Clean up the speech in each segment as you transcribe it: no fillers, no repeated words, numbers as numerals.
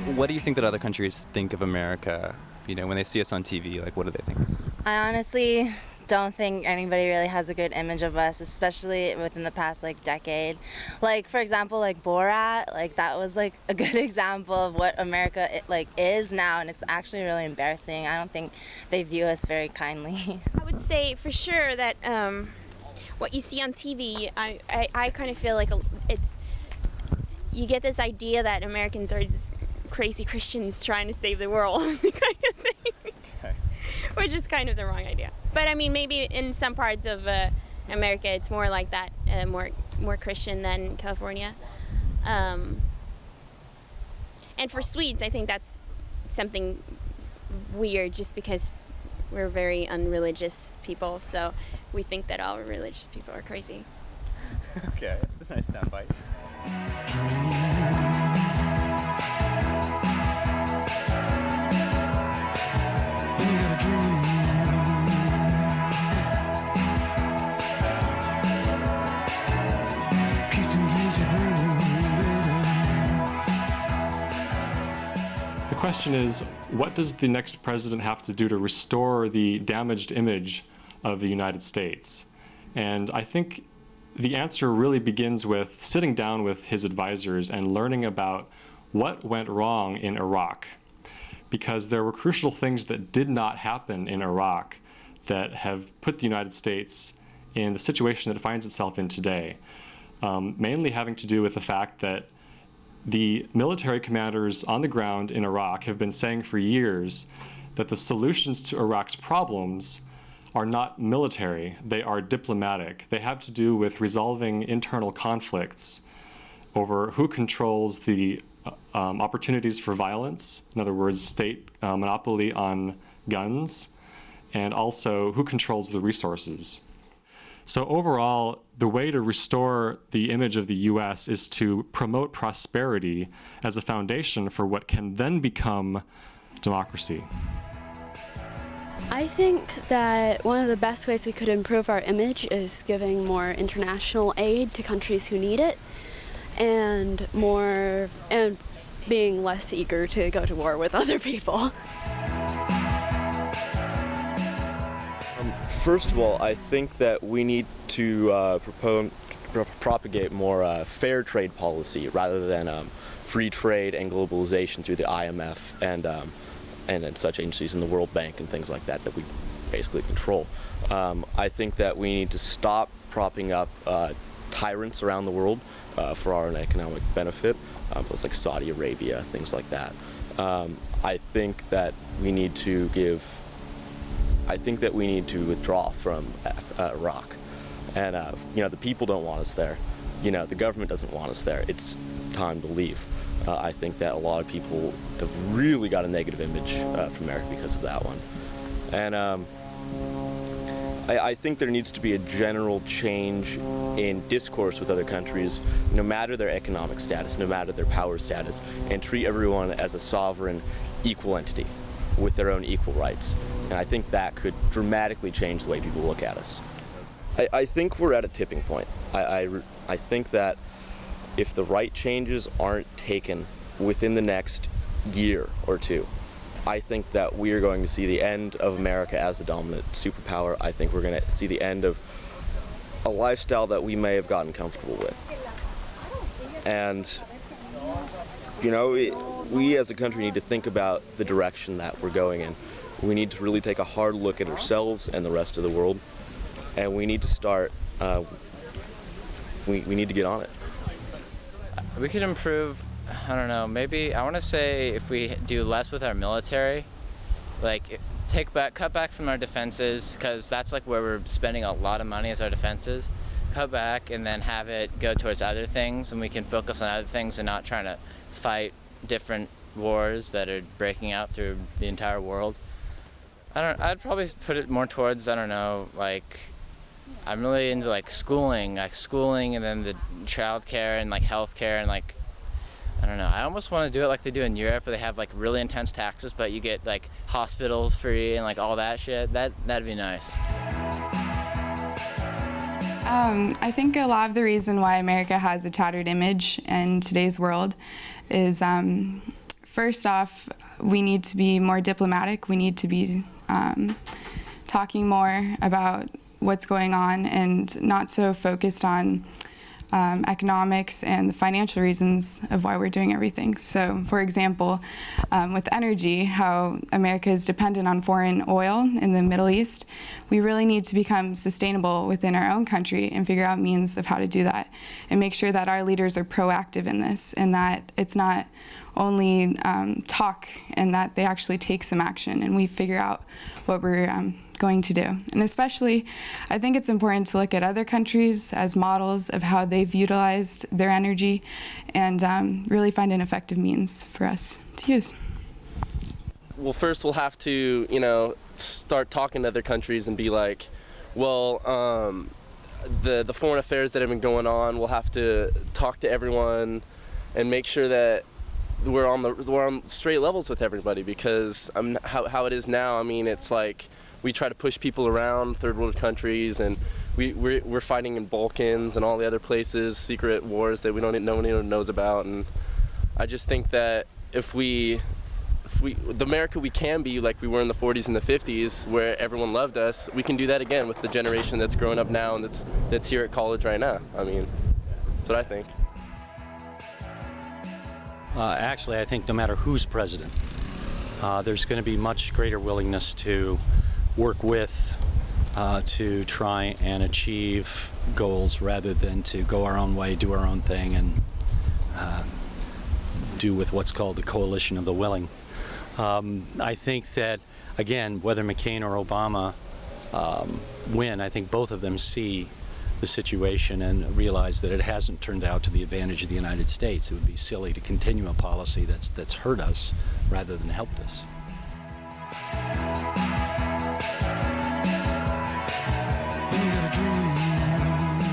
What do you think that other countries think of America? You know, when they see us on TV, like, what do they think? I honestly don't think anybody really has a good image of us, especially within the past like decade. Like for example, like Borat, like that was like a good example of what America is now, and it's actually really embarrassing. I don't think they view us very kindly. I would say for sure that what you see on TV, I kind of feel like you get this idea that Americans are just crazy Christians trying to save the world kind of thing. Okay. Which is kind of the wrong idea. But I mean, maybe in some parts of America, it's more like that, more Christian than California. And for Swedes, I think that's something weird, just because we're very unreligious people. So we think that all religious people are crazy. Okay, that's a nice soundbite. The question is, what does the next president have to do to restore the damaged image of the United States? And I think the answer really begins with sitting down with his advisors and learning about what went wrong in Iraq. Because there were crucial things that did not happen in Iraq that have put the United States in the situation that it finds itself in today. Mainly having to do with the fact that the military commanders on the ground in Iraq have been saying for years that the solutions to Iraq's problems are not military, they are diplomatic. They have to do with resolving internal conflicts over who controls the opportunities for violence, in other words, state monopoly on guns, and also who controls the resources. So overall, the way to restore the image of the US is to promote prosperity as a foundation for what can then become democracy. I think that one of the best ways we could improve our image is giving more international aid to countries who need it, and being less eager to go to war with other people. First of all, I think that we need to propagate more fair trade policy rather than free trade and globalization through the IMF and such agencies in the World Bank and things like that that we basically control. I think that we need to stop propping up tyrants around the world for our own economic benefit, places like Saudi Arabia, things like that. I think that we need to withdraw from Iraq. And, the people don't want us there. The government doesn't want us there. It's time to leave. I think that a lot of people have really got a negative image from America because of that one. And I think there needs to be a general change in discourse with other countries, no matter their economic status, no matter their power status, and treat everyone as a sovereign, equal entity with their own equal rights. And I think that could dramatically change the way people look at us. I think we're at a tipping point. I think that if the right changes aren't taken within the next year or two, I think that we are going to see the end of America as the dominant superpower. I think we're going to see the end of a lifestyle that we may have gotten comfortable with. And, we as a country need to think about the direction that we're going in. We need to really take a hard look at ourselves and the rest of the world, and we need to start, we need to get on it. We could improve, I don't know, maybe, I want to say if we do less with our military, like cut back from our defenses, because that's like where we're spending a lot of money as our defenses. Cut back and then have it go towards other things, and we can focus on other things and not trying to fight different wars that are breaking out through the entire world. I'd probably put it more towards, I don't know, like, I'm really into schooling and then the childcare and healthcare and I don't know. I almost want to do it like they do in Europe, where they have really intense taxes, but you get hospitals free and all that shit. That'd be nice. I think a lot of the reason why America has a tattered image in today's world is first off, we need to be more diplomatic. We need to be talking more about what's going on and not so focused on economics and the financial reasons of why we're doing everything. So, for example, with energy, how America is dependent on foreign oil in the Middle East, we really need to become sustainable within our own country and figure out means of how to do that and make sure that our leaders are proactive in this and that it's not only talk and that they actually take some action and we figure out what we're going to do. And especially, I think it's important to look at other countries as models of how they've utilized their energy and really find an effective means for us to use. Well, first we'll have to, start talking to other countries and be like, well, the foreign affairs that have been going on, we'll have to talk to everyone and make sure that we're on straight levels with everybody, because how it is now, I mean, it's like we try to push people around third world countries, and we're fighting in Balkans and all the other places, secret wars that no one knows about. And I just think that if the America we can be like we were in the 40s and the 50s, where everyone loved us, we can do that again with the generation that's growing up now and that's here at college right now. I mean, that's what I think. Actually, I think no matter who's president, there's going to be much greater willingness to work with, to try and achieve goals rather than to go our own way, do our own thing, and do with what's called the coalition of the willing. I think that, again, whether McCain or Obama win, I think both of them see the situation and realize that it hasn't turned out to the advantage of the United States. It would be silly to continue a policy that's hurt us rather than helped us.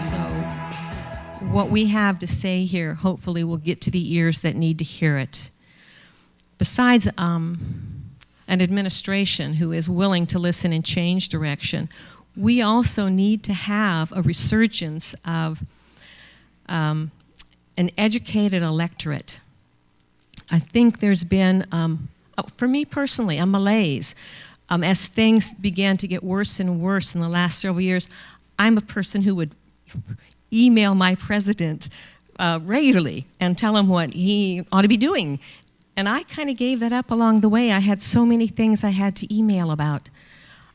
So what we have to say here hopefully will get to the ears that need to hear it. Besides an administration who is willing to listen and change direction, we also need to have a resurgence of an educated electorate. I think there's been, for me personally, a malaise. As things began to get worse and worse in the last several years, I'm a person who would email my president regularly and tell him what he ought to be doing. And I kind of gave that up along the way. I had so many things I had to email about.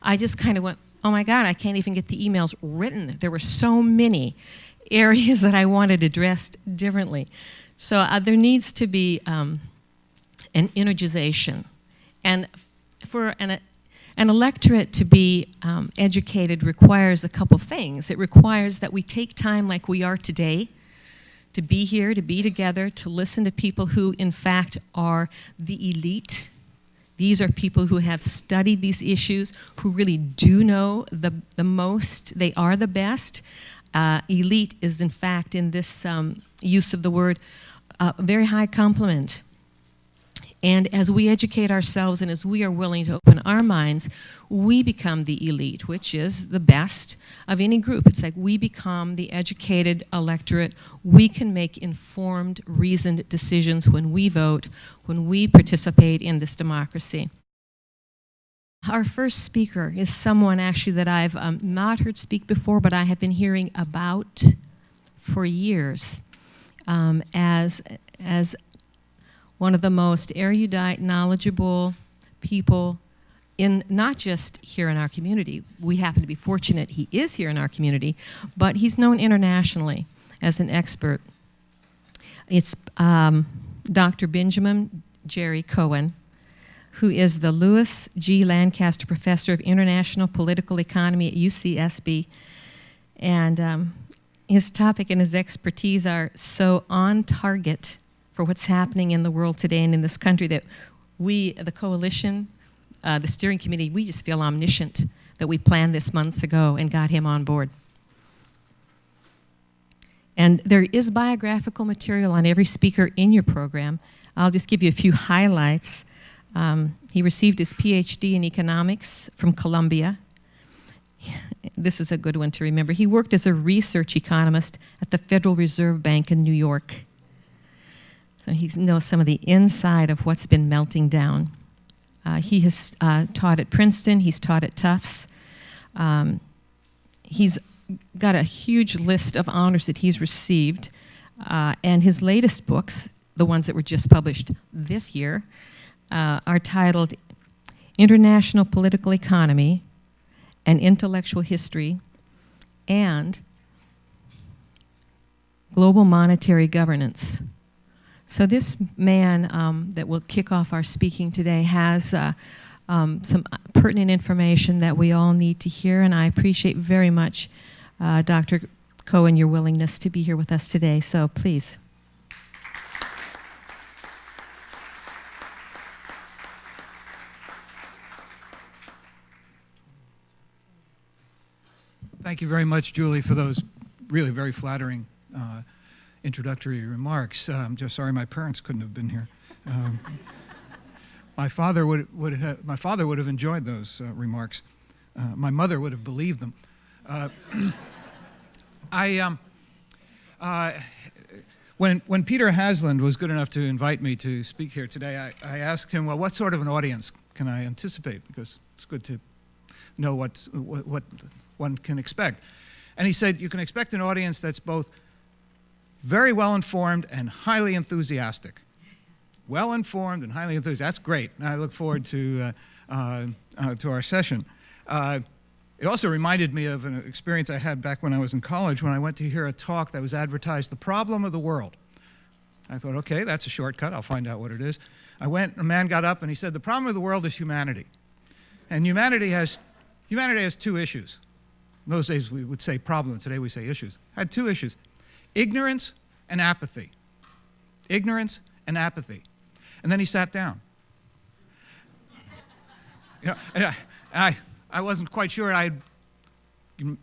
I just kind of went, oh my God, I can't even get the emails written. There were so many areas that I wanted addressed differently. So there needs to be an energization. And for an electorate to be educated requires a couple things. It requires that we take time like we are today to be here, to be together, to listen to people who in fact are the elite. These are people who have studied these issues, who really do know the most. They are the best. Elite is, in fact, in this use of the word, a very high compliment. And as we educate ourselves and as we are willing to open our minds, we become the elite, which is the best of any group. It's like we become the educated electorate. We can make informed, reasoned decisions when we vote, when we participate in this democracy. Our first speaker is someone actually that I've not heard speak before, but I have been hearing about for years as one of the most erudite, knowledgeable people in not just here in our community. We happen to be fortunate he is here in our community, but he's known internationally as an expert. It's Dr. Benjamin Jerry Cohen, who is the Lewis G. Lancaster Professor of International Political Economy at UCSB. And his topic and his expertise are so on target for what's happening in the world today and in this country that we, the coalition, the steering committee, we just feel omniscient that we planned this months ago and got him on board. And there is biographical material on every speaker in your program. I'll just give you a few highlights. He received his PhD in economics from Columbia. This is a good one to remember. He worked as a research economist at the Federal Reserve Bank in New York. So he knows some of the inside of what's been melting down. He has taught at Princeton. He's taught at Tufts. He's got a huge list of honors that he's received. And his latest books, the ones that were just published this year, are titled International Political Economy and Intellectual History and Global Monetary Governance. So this man that will kick off our speaking today has some pertinent information that we all need to hear, and I appreciate very much, Dr. Cohen, your willingness to be here with us today. So please. Thank you very much, Julie, for those really very flattering introductory remarks. I'm just sorry my parents couldn't have been here. My father would have enjoyed those remarks. My mother would have believed them. When Peter Hasland was good enough to invite me to speak here today, I asked him, well, what sort of an audience can I anticipate? Because it's good to know what one can expect. And he said, you can expect an audience that's both very well-informed and highly enthusiastic. Well-informed and highly enthusiastic. That's great. I look forward to our session. It also reminded me of an experience I had back when I was in college when I went to hear a talk that was advertised, The Problem of the World. I thought, okay, that's a shortcut. I'll find out what it is. I went, a man got up and he said, the problem of the world is humanity. And humanity has two issues. In those days we would say problem, today we say issues. Had two issues, ignorance and apathy. Ignorance and apathy. And then he sat down. You know, I wasn't quite sure.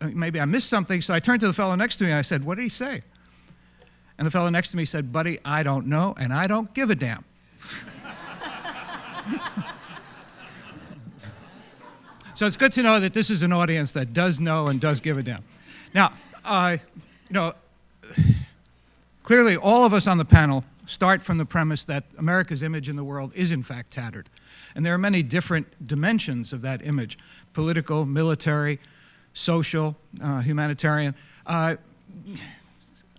Maybe I missed something, so I turned to the fellow next to me and I said, what did he say? And the fellow next to me said, buddy, I don't know, and I don't give a damn. So it's good to know that this is an audience that does know and does give a damn. Now, you know, clearly all of us on the panel start from the premise that America's image in the world is in fact tattered. And there are many different dimensions of that image: political, military, social, humanitarian.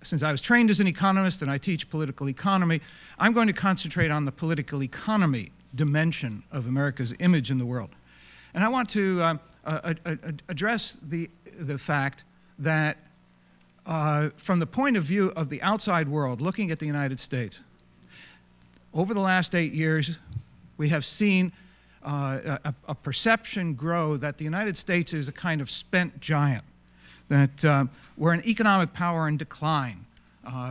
Since I was trained as an economist and I teach political economy, I'm going to concentrate on the political economy dimension of America's image in the world. And I want to address the fact that from the point of view of the outside world, looking at the United States, over the last 8 years, we have seen a perception grow that the United States is a kind of spent giant, that we're an economic power in decline.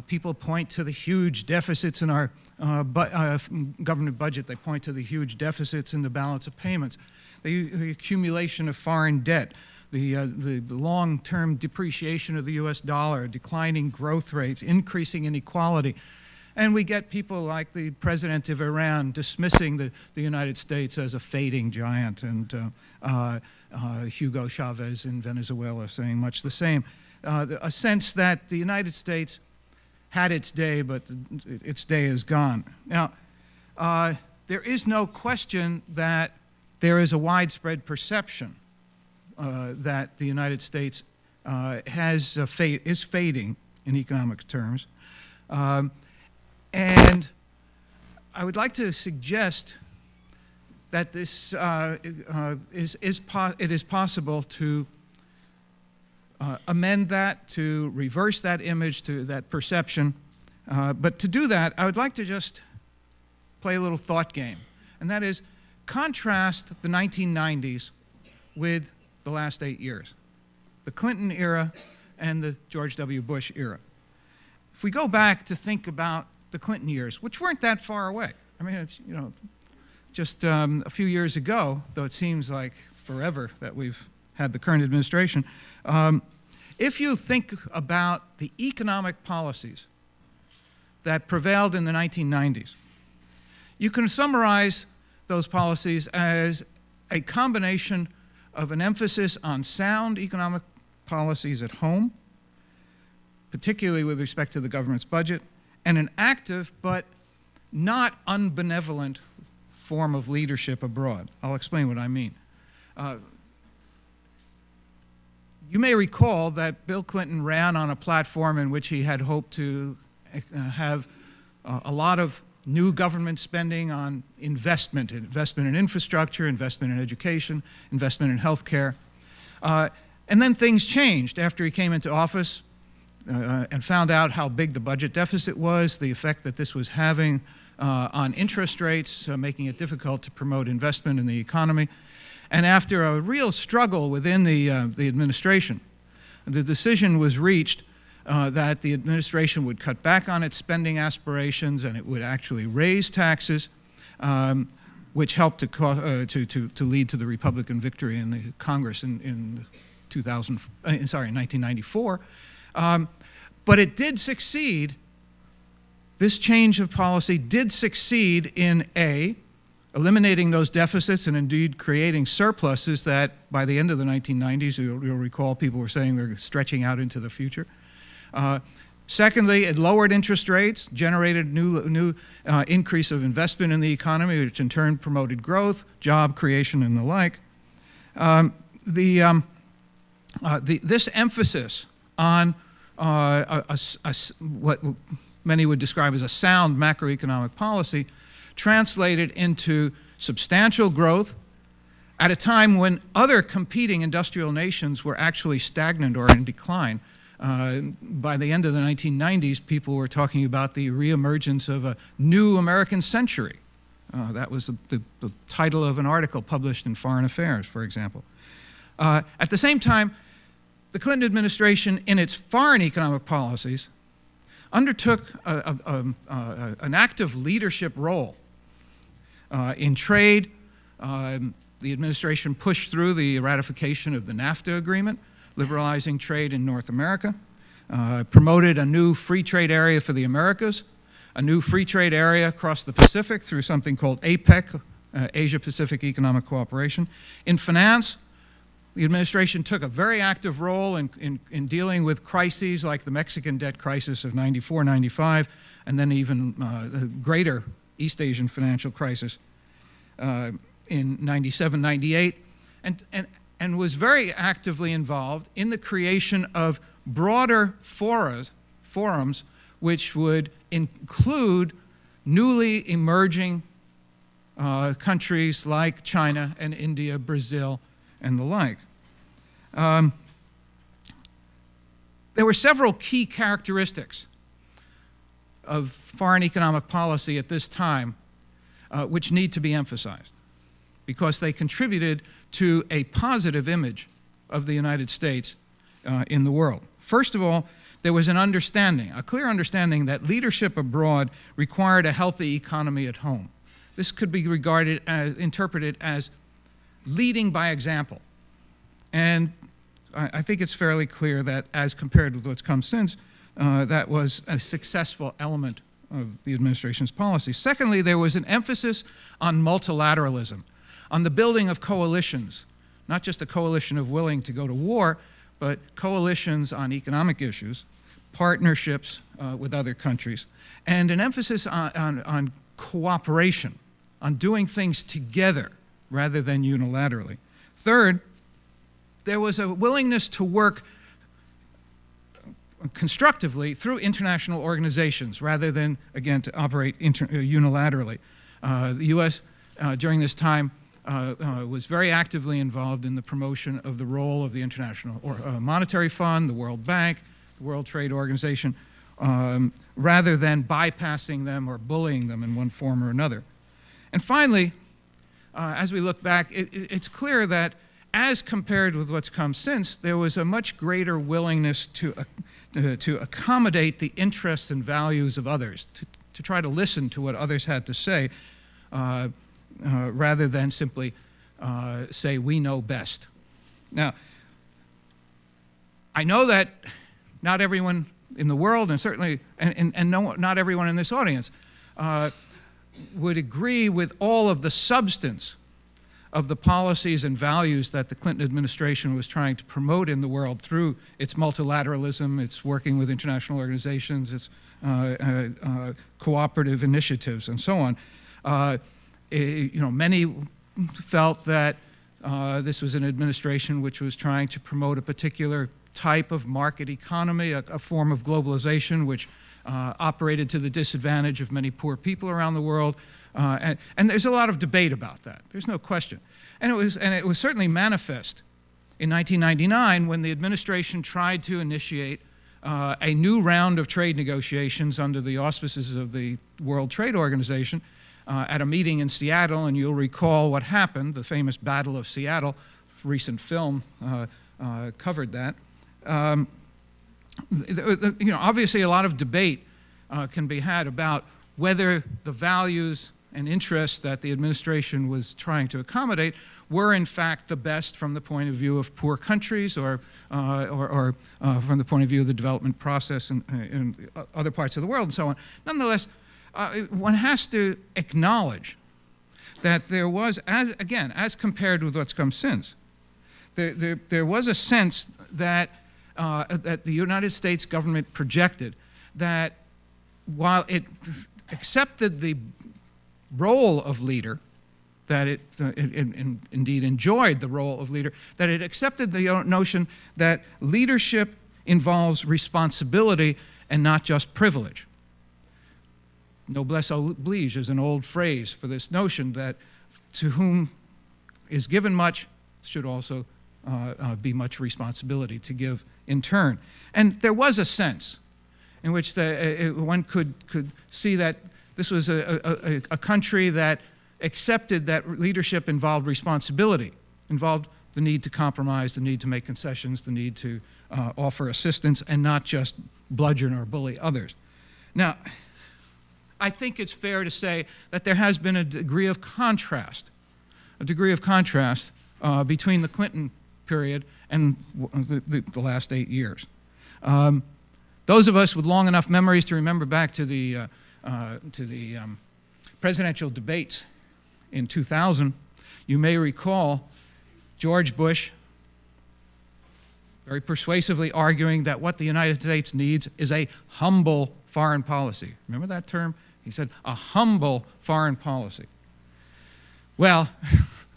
People point to the huge deficits in our government budget. They point to the huge deficits in the balance of payments, the accumulation of foreign debt, the long-term depreciation of the US dollar, declining growth rates, increasing inequality. And we get people like the president of Iran dismissing the United States as a fading giant, and Hugo Chavez in Venezuela saying much the same. A sense that the United States had its day, but its day is gone. Now, there is no question that there is a widespread perception that the United States is fading in economic terms. And I would like to suggest that this it is possible to amend that, to reverse that image, to that perception. But to do that, I would like to just play a little thought game, and that is contrast the 1990s with the last 8 years, the Clinton era and the George W. Bush era. If we go back to think about the Clinton years, which weren't that far away. I mean, it's, you know, just a few years ago, though it seems like forever that we've had the current administration. If you think about the economic policies that prevailed in the 1990s, you can summarize those policies as a combination of an emphasis on sound economic policies at home, particularly with respect to the government's budget, and an active but not unbenevolent form of leadership abroad. I'll explain what I mean. You may recall that Bill Clinton ran on a platform in which he had hoped to have a lot of new government spending on investment in infrastructure, investment in education, investment in healthcare. And then things changed after he came into office and found out how big the budget deficit was, the effect that this was having on interest rates, making it difficult to promote investment in the economy. And after a real struggle within the administration, the decision was reached that the administration would cut back on its spending aspirations and it would actually raise taxes, which helped to lead to the Republican victory in the Congress in 1994. But it did succeed. This change of policy did succeed in eliminating those deficits and indeed creating surpluses that by the end of the 1990s, you'll recall people were saying they're stretching out into the future. Secondly, it lowered interest rates, generated new increase of investment in the economy, which in turn promoted growth, job creation, and the like. This emphasis on what many would describe as a sound macroeconomic policy translated into substantial growth at a time when other competing industrial nations were actually stagnant or in decline. By the end of the 1990s, people were talking about the reemergence of a new American century. That was the title of an article published in Foreign Affairs, for example. At the same time, the Clinton administration, in its foreign economic policies, undertook an active leadership role in trade. The administration pushed through the ratification of the NAFTA agreement, liberalizing trade in North America, promoted a new free trade area for the Americas, a new free trade area across the Pacific through something called APEC, Asia-Pacific Economic Cooperation. In finance, the administration took a very active role in dealing with crises like the Mexican debt crisis of 94, 95, and then even the greater East Asian financial crisis in 97, 98, and was very actively involved in the creation of broader forums which would include newly emerging countries like China and India, Brazil, and the like. There were several key characteristics of foreign economic policy at this time which need to be emphasized because they contributed to a positive image of the United States in the world. First of all, there was an understanding, a clear understanding that leadership abroad required a healthy economy at home. This could be regarded as, interpreted as leading by example. And I think it's fairly clear that as compared with what's come since, that was a successful element of the administration's policy. Secondly, there was an emphasis on multilateralism, on the building of coalitions, not just a coalition of willing to go to war, but coalitions on economic issues, partnerships with other countries, and an emphasis on cooperation, on doing things together rather than unilaterally. Third, there was a willingness to work constructively through international organizations rather than, again, to operate unilaterally. The U.S. During this time was very actively involved in the promotion of the role of the International Monetary Fund, the World Bank, the World Trade Organization, rather than bypassing them or bullying them in one form or another. And finally, as we look back, it's clear that as compared with what's come since, there was a much greater willingness to accommodate the interests and values of others, to try to listen to what others had to say, rather than simply say, we know best. Now, I know that not everyone in the world, and certainly, not everyone in this audience, would agree with all of the substance of the policies and values that the Clinton administration was trying to promote in the world through its multilateralism, its working with international organizations, its cooperative initiatives, and so on. Many felt that this was an administration which was trying to promote a particular type of market economy, a form of globalization which operated to the disadvantage of many poor people around the world. And there's a lot of debate about that. There's no question. And it was certainly manifest in 1999 when the administration tried to initiate a new round of trade negotiations under the auspices of the World Trade Organization at a meeting in Seattle. And you'll recall what happened, the famous Battle of Seattle. Recent film covered that. Obviously a lot of debate can be had about whether the values and interests that the administration was trying to accommodate were in fact the best from the point of view of poor countries or from the point of view of the development process in other parts of the world and so on. Nonetheless, one has to acknowledge that there was, as compared with what's come since, there was a sense that that the United States government projected that while it accepted the role of leader, that it indeed enjoyed the role of leader, that it accepted the notion that leadership involves responsibility and not just privilege. Noblesse oblige is an old phrase for this notion that to whom is given much should also be much responsibility to give in turn. And there was a sense in which one could see that this was a country that accepted that leadership involved responsibility, involved the need to compromise, the need to make concessions, the need to offer assistance, and not just bludgeon or bully others. Now, I think it's fair to say that there has been a degree of contrast between the Clinton period and the last 8 years. Those of us with long enough memories to remember back to the presidential debates in 2000, you may recall George Bush very persuasively arguing that what the United States needs is a humble foreign policy. Remember that term? He said, a humble foreign policy. Well,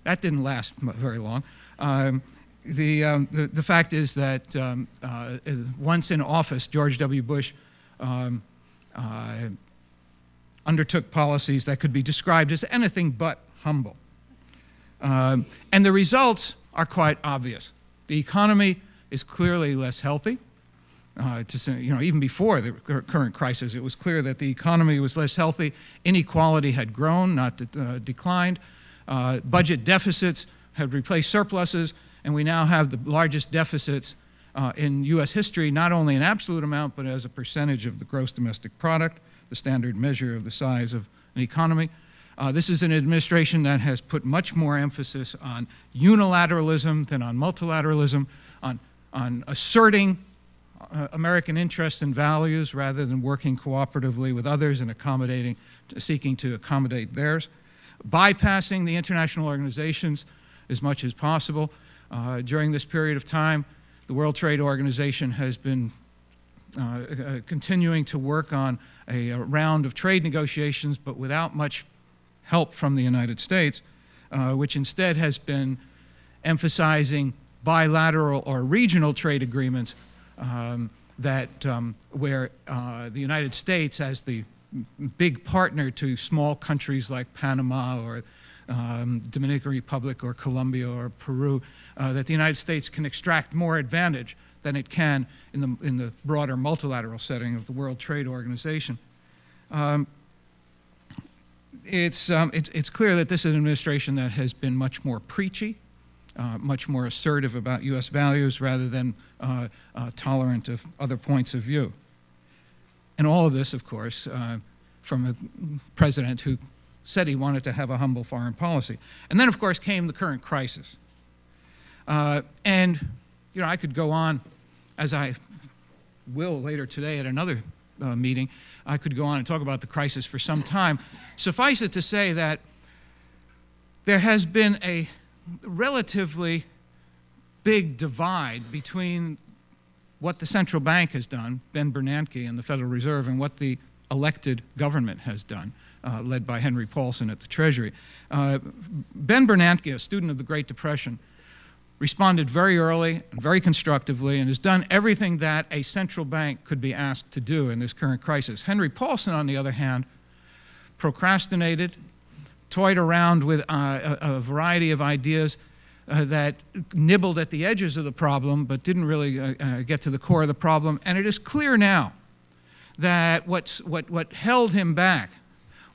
that didn't last very long. The fact is that once in office, George W. Bush undertook policies that could be described as anything but humble. And the results are quite obvious. The economy is clearly less healthy. Even before the current crisis, it was clear that the economy was less healthy. Inequality had grown, not declined. Budget deficits had replaced surpluses, and we now have the largest deficits in U.S. history, not only in absolute amount, but as a percentage of the gross domestic product, the standard measure of the size of an economy. This is an administration that has put much more emphasis on unilateralism than on multilateralism, on asserting American interests and values rather than working cooperatively with others and seeking to accommodate theirs, bypassing the international organizations as much as possible. During this period of time, the World Trade Organization has been continuing to work on a round of trade negotiations, but without much help from the United States, which instead has been emphasizing bilateral or regional trade agreements where the United States, as the big partner to small countries like Panama or Dominican Republic or Colombia or Peru, that the United States can extract more advantage than it can in the broader multilateral setting of the World Trade Organization. It's clear that this is an administration that has been much more preachy, much more assertive about U.S. values rather than tolerant of other points of view. And all of this, of course, from a president who said he wanted to have a humble foreign policy. And then, of course, came the current crisis. And I could go on, as I will later today at another meeting. I could go on and talk about the crisis for some time. Suffice it to say that there has been a relatively big divide between what the central bank has done, Ben Bernanke and the Federal Reserve, and what the elected government has done, led by Henry Paulson at the Treasury. Ben Bernanke, a student of the Great Depression, responded very early and very constructively and has done everything that a central bank could be asked to do in this current crisis. Henry Paulson, on the other hand, procrastinated, toyed around with a variety of ideas that nibbled at the edges of the problem but didn't really get to the core of the problem. And it is clear now that what held him back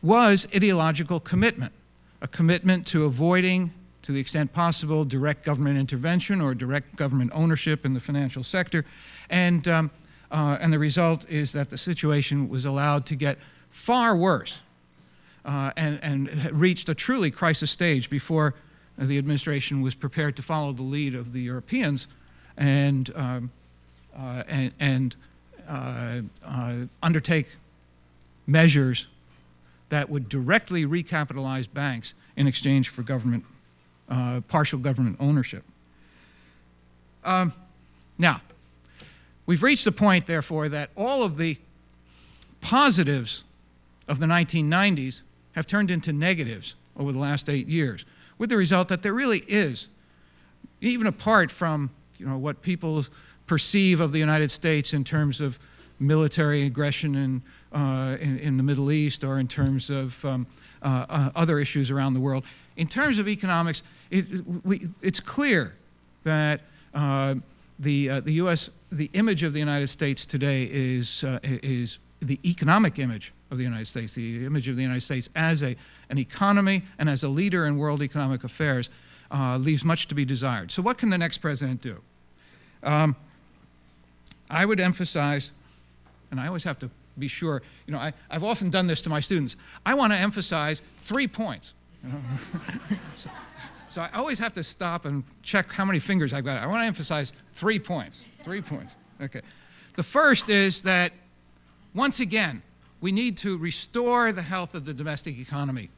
was ideological commitment, a commitment to avoiding, to the extent possible, direct government intervention or direct government ownership in the financial sector. And the result is that the situation was allowed to get far worse and reached a truly crisis stage before the administration was prepared to follow the lead of the Europeans and undertake measures that would directly recapitalize banks in exchange for government, partial government ownership. Now, we've reached a point, therefore, that all of the positives of the 1990s have turned into negatives over the last 8 years, with the result that there really is, even apart from what people perceive of the United States in terms of military aggression in the Middle East or in terms of other issues around the world, in terms of economics, it's clear that the image of the United States today is the economic image of the United States, the image of the United States as an economy and as a leader in world economic affairs leaves much to be desired. So what can the next president do? I would emphasize, and I always have to be sure, I've often done this to my students, I want to emphasize 3 points. So I always have to stop and check how many fingers I've got. I want to emphasize 3 points. 3 points. Okay. The first is that, once again, we need to restore the health of the domestic economy.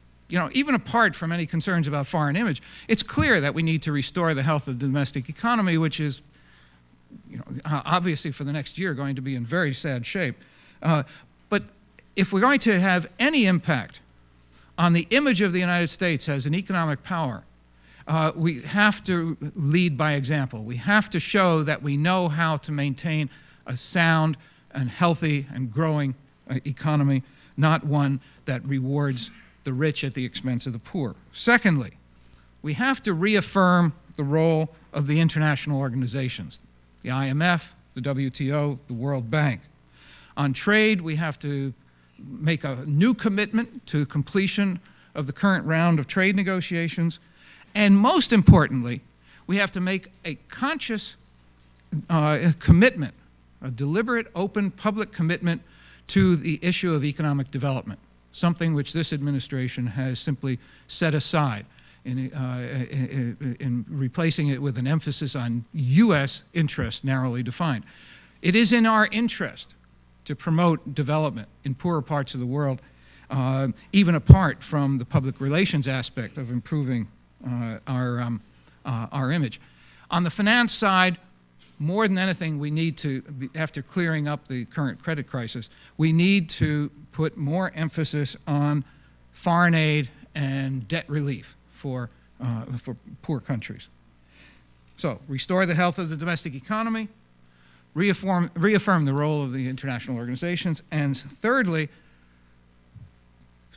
Even apart from any concerns about foreign image, it's clear that we need to restore the health of the domestic economy, which is, obviously for the next year going to be in very sad shape. But if we're going to have any impact on the image of the United States as an economic power, we have to lead by example. We have to show that we know how to maintain a sound and healthy and growing economy, not one that rewards the rich at the expense of the poor. Secondly, we have to reaffirm the role of the international organizations, the IMF, the WTO, the World Bank. On trade, we have to make a new commitment to completion of the current round of trade negotiations. And most importantly, we have to make a conscious commitment, a deliberate, open, public commitment to the issue of economic development, something which this administration has simply set aside in replacing it with an emphasis on U.S. interests narrowly defined. It is in our interest to promote development in poorer parts of the world, even apart from the public relations aspect of improving our image. On the finance side, more than anything, we need to, after clearing up the current credit crisis, we need to put more emphasis on foreign aid and debt relief for poor countries. So, restore the health of the domestic economy, reaffirm the role of the international organizations, and thirdly,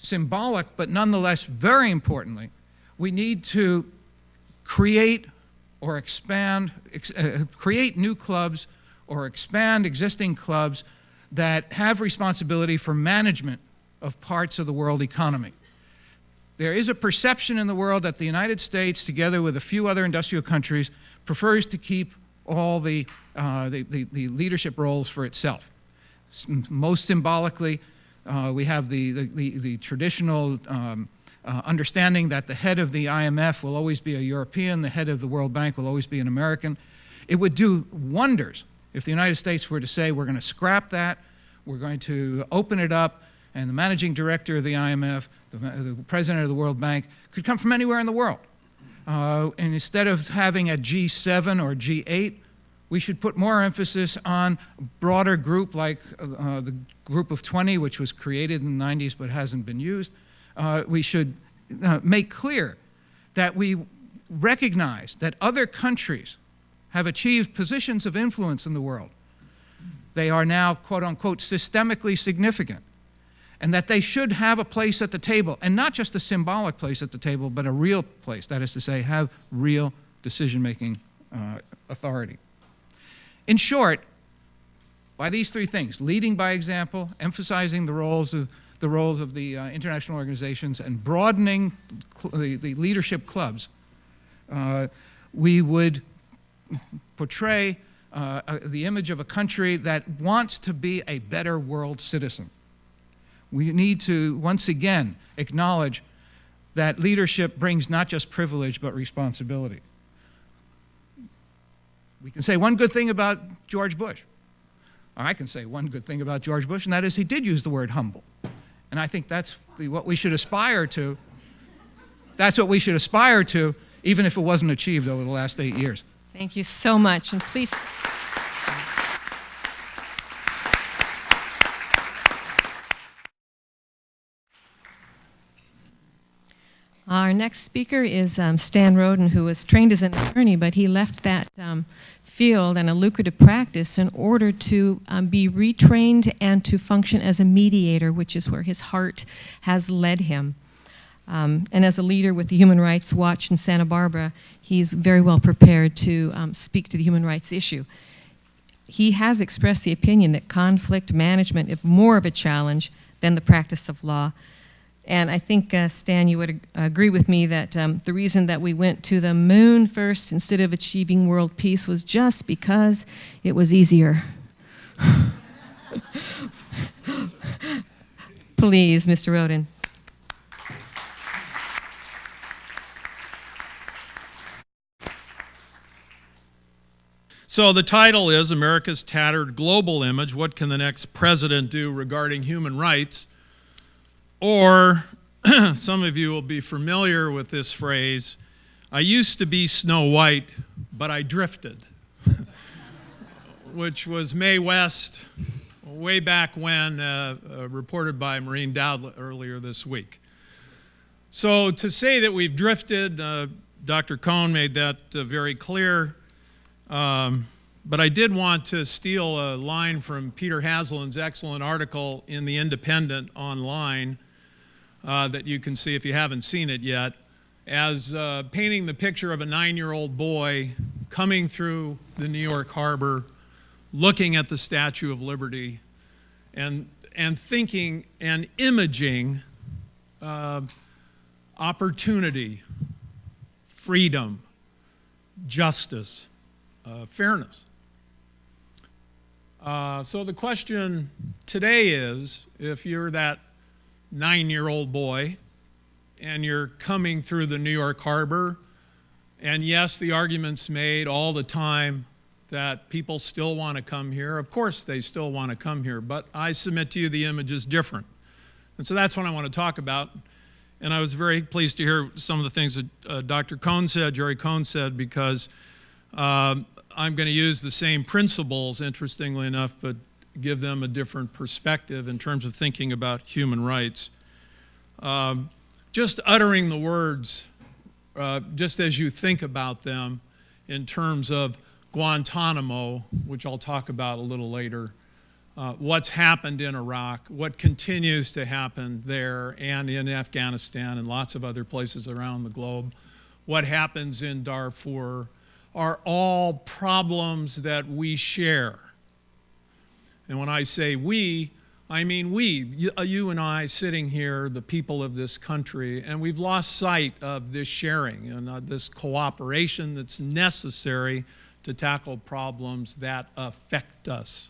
symbolic but nonetheless very importantly, we need to create or expand, create new clubs or expand existing clubs that have responsibility for management of parts of the world economy. There is a perception in the world that the United States, together with a few other industrial countries, prefers to keep all the leadership roles for itself. Most symbolically, we have the traditional understanding that the head of the IMF will always be a European, the head of the World Bank will always be an American. It would do wonders if the United States were to say, we're going to scrap that, we're going to open it up, and the managing director of the IMF, the president of the World Bank, could come from anywhere in the world. And instead of having a G7 or G8, we should put more emphasis on a broader group like the Group of 20, which was created in the 90s but hasn't been used. We should make clear that we recognize that other countries have achieved positions of influence in the world. They are now, quote unquote, systemically significant, and that they should have a place at the table, and not just a symbolic place at the table, but a real place, that is to say, have real decision-making authority. In short, by these three things, leading by example, emphasizing the roles of the international organizations, and broadening the leadership clubs, we would portray the image of a country that wants to be a better world citizen. We need to, once again, acknowledge that leadership brings not just privilege, but responsibility. We can say one good thing about George Bush. Or I can say one good thing about George Bush, and that is he did use the word humble. And I think that's what we should aspire to. That's what we should aspire to, even if it wasn't achieved over the last 8 years. Thank you so much. And please. Our next speaker is Stan Roden, who was trained as an attorney, but he left that field and a lucrative practice in order to be retrained and to function as a mediator, which is where his heart has led him. And as a leader with the Human Rights Watch in Santa Barbara, he's very well prepared to speak to the human rights issue. He has expressed the opinion that conflict management is more of a challenge than the practice of law. And I think, Stan, you would agree with me that the reason that we went to the moon first instead of achieving world peace was just because it was easier. Please, Mr. Roden. So the title is America's Tattered Global Image, What Can the Next President Do Regarding Human Rights? Or, some of you will be familiar with this phrase, I used to be Snow White, but I drifted, which was Mae West way back when, reported by Maureen Dowd earlier this week. So to say that we've drifted, Dr. Cohn made that very clear. But I did want to steal a line from Peter Haslin's excellent article in The Independent online that you can see if you haven't seen it yet, as painting the picture of a 9-year-old boy coming through the New York harbor, looking at the Statue of Liberty, and thinking and imaging opportunity, freedom, justice, fairness. So the question today is, if you're that 9-year-old boy and you're coming through the New York harbor, and yes, the argument's made all the time that people still want to come here. Of course they still want to come here, but I submit to you the image is different. And so that's what I want to talk about. And I was very pleased to hear some of the things that Dr. Cohn said, Jerry Cohn said, because I'm going to use the same principles, interestingly enough, but give them a different perspective in terms of thinking about human rights. Just uttering the words, just as you think about them in terms of Guantanamo, which I'll talk about a little later, what's happened in Iraq, what continues to happen there and in Afghanistan and lots of other places around the globe, what happens in Darfur, are all problems that we share. And when I say we, I mean we, you and I sitting here, the people of this country, and we've lost sight of this sharing and this cooperation that's necessary to tackle problems that affect us.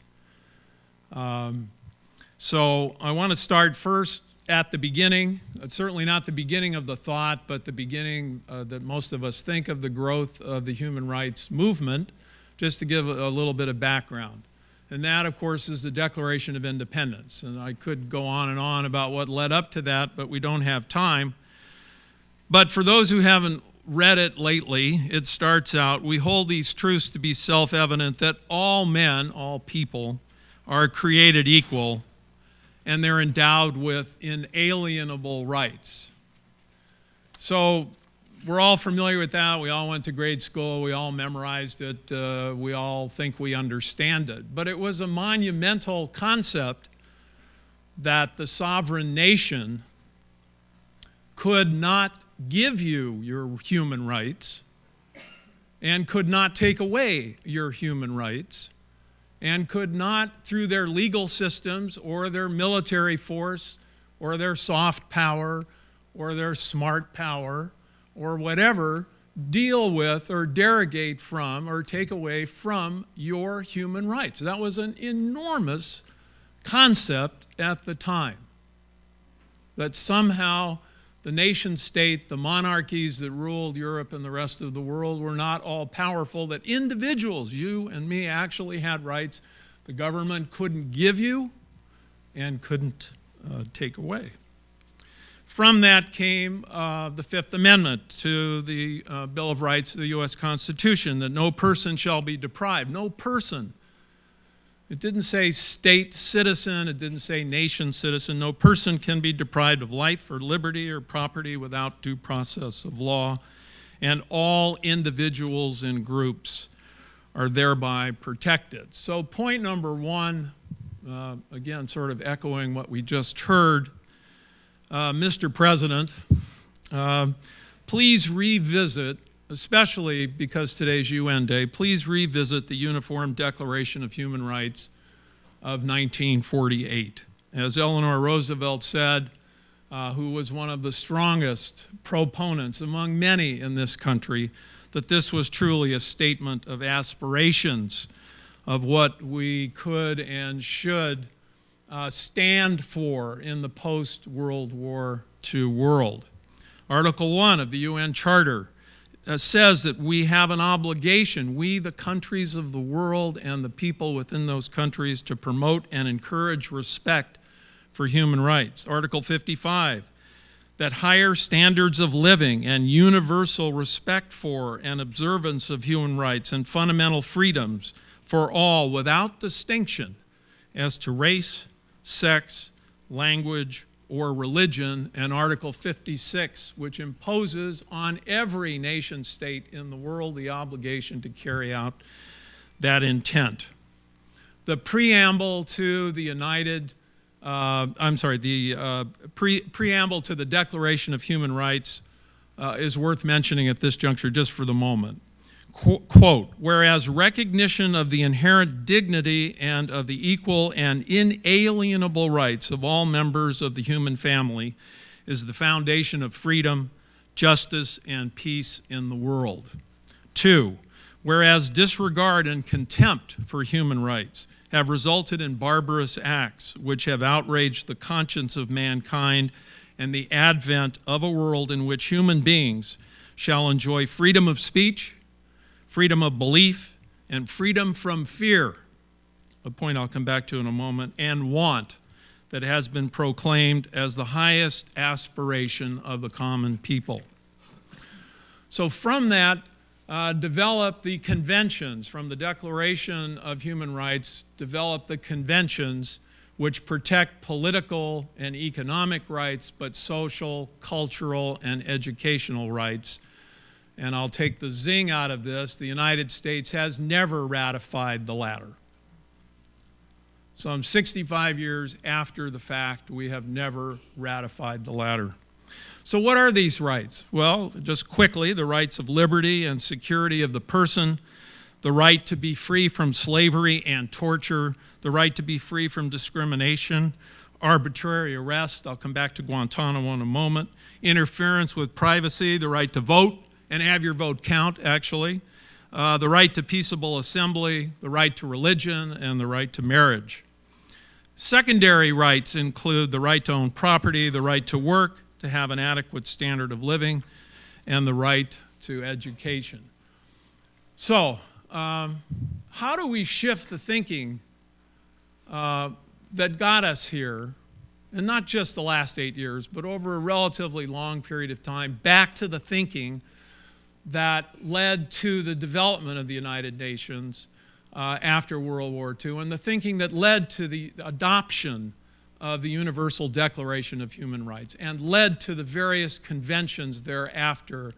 So I want to start first at the beginning. It's certainly not the beginning of the thought, but the beginning that most of us think of the growth of the human rights movement, just to give a little bit of background. And that, of course, is the Declaration of Independence. And I could go on and on about what led up to that, but we don't have time. But for those who haven't read it lately, it starts out, we hold these truths to be self-evident that all men, all people, are created equal and they're endowed with inalienable rights. So we're all familiar with that. We all went to grade school. We all memorized it. We all think we understand it. But it was a monumental concept that the sovereign nation could not give you your human rights and could not take away your human rights and could not, through their legal systems or their military force or their soft power or their smart power or whatever, deal with or derogate from or take away from your human rights. That was an enormous concept at the time, that somehow the nation state, the monarchies that ruled Europe and the rest of the world were not all powerful, that individuals, you and me, actually had rights the government couldn't give you and couldn't take away. From that came the Fifth Amendment to the Bill of Rights of the U.S. Constitution, that no person shall be deprived. No person. It didn't say state citizen. It didn't say nation citizen. No person can be deprived of life or liberty or property without due process of law. And all individuals and groups are thereby protected. So point number one, again, sort of echoing what we just heard, Mr. President, please revisit, especially because today's UN Day, please revisit the Uniform Declaration of Human Rights of 1948. As Eleanor Roosevelt said, who was one of the strongest proponents among many in this country, that this was truly a statement of aspirations of what we could and should stand for in the post-World War II world. Article 1 of the UN Charter says that we have an obligation, we the countries of the world and the people within those countries, to promote and encourage respect for human rights. Article 55, that higher standards of living and universal respect for and observance of human rights and fundamental freedoms for all without distinction as to race, sex, language, or religion, and Article 56, which imposes on every nation state in the world the obligation to carry out that intent. The preamble to the preamble to the Declaration of Human Rights is worth mentioning at this juncture just for the moment. Quote, whereas recognition of the inherent dignity and of the equal and inalienable rights of all members of the human family is the foundation of freedom, justice, and peace in the world. 2, whereas disregard and contempt for human rights have resulted in barbarous acts which have outraged the conscience of mankind, and the advent of a world in which human beings shall enjoy freedom of speech, freedom of belief, and freedom from fear, a point I'll come back to in a moment, and want, that has been proclaimed as the highest aspiration of the common people. So from that, develop the conventions, from the Declaration of Human Rights, develop the conventions which protect political and economic rights, but social, cultural, and educational rights. And I'll take the zing out of this, the United States has never ratified the latter. Some 65 years after the fact, we have never ratified the latter. So what are these rights? Well, just quickly, the rights of liberty and security of the person, the right to be free from slavery and torture, the right to be free from discrimination, arbitrary arrest, I'll come back to Guantanamo in a moment, interference with privacy, the right to vote, and have your vote count, actually, the right to peaceable assembly, the right to religion, and the right to marriage. Secondary rights include the right to own property, the right to work, to have an adequate standard of living, and the right to education. So, how do we shift the thinking that got us here and not just the last 8 years, but over a relatively long period of time, back to the thinking that led to the development of the United Nations after World War II, and the thinking that led to the adoption of the Universal Declaration of Human Rights, and led to the various conventions thereafter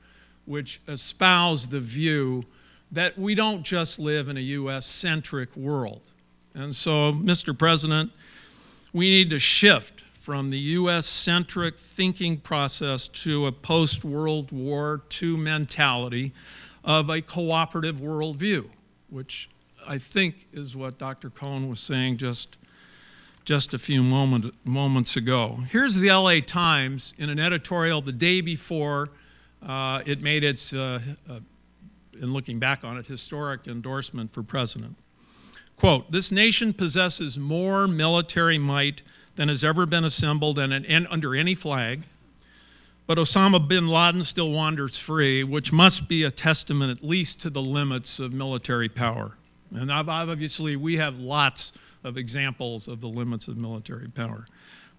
which espouse the view that we don't just live in a US-centric world. And so, Mr. President, we need to shift from the US-centric thinking process to a post-World War II mentality of a cooperative worldview, which I think is what Dr. Cohn was saying just a few moments ago. Here's the LA Times in an editorial the day before it made its, in looking back on it, historic endorsement for president. Quote, "This nation possesses more military might than has ever been assembled under any flag, but Osama bin Laden still wanders free, which must be a testament at least to the limits of military power." And obviously we have lots of examples of the limits of military power.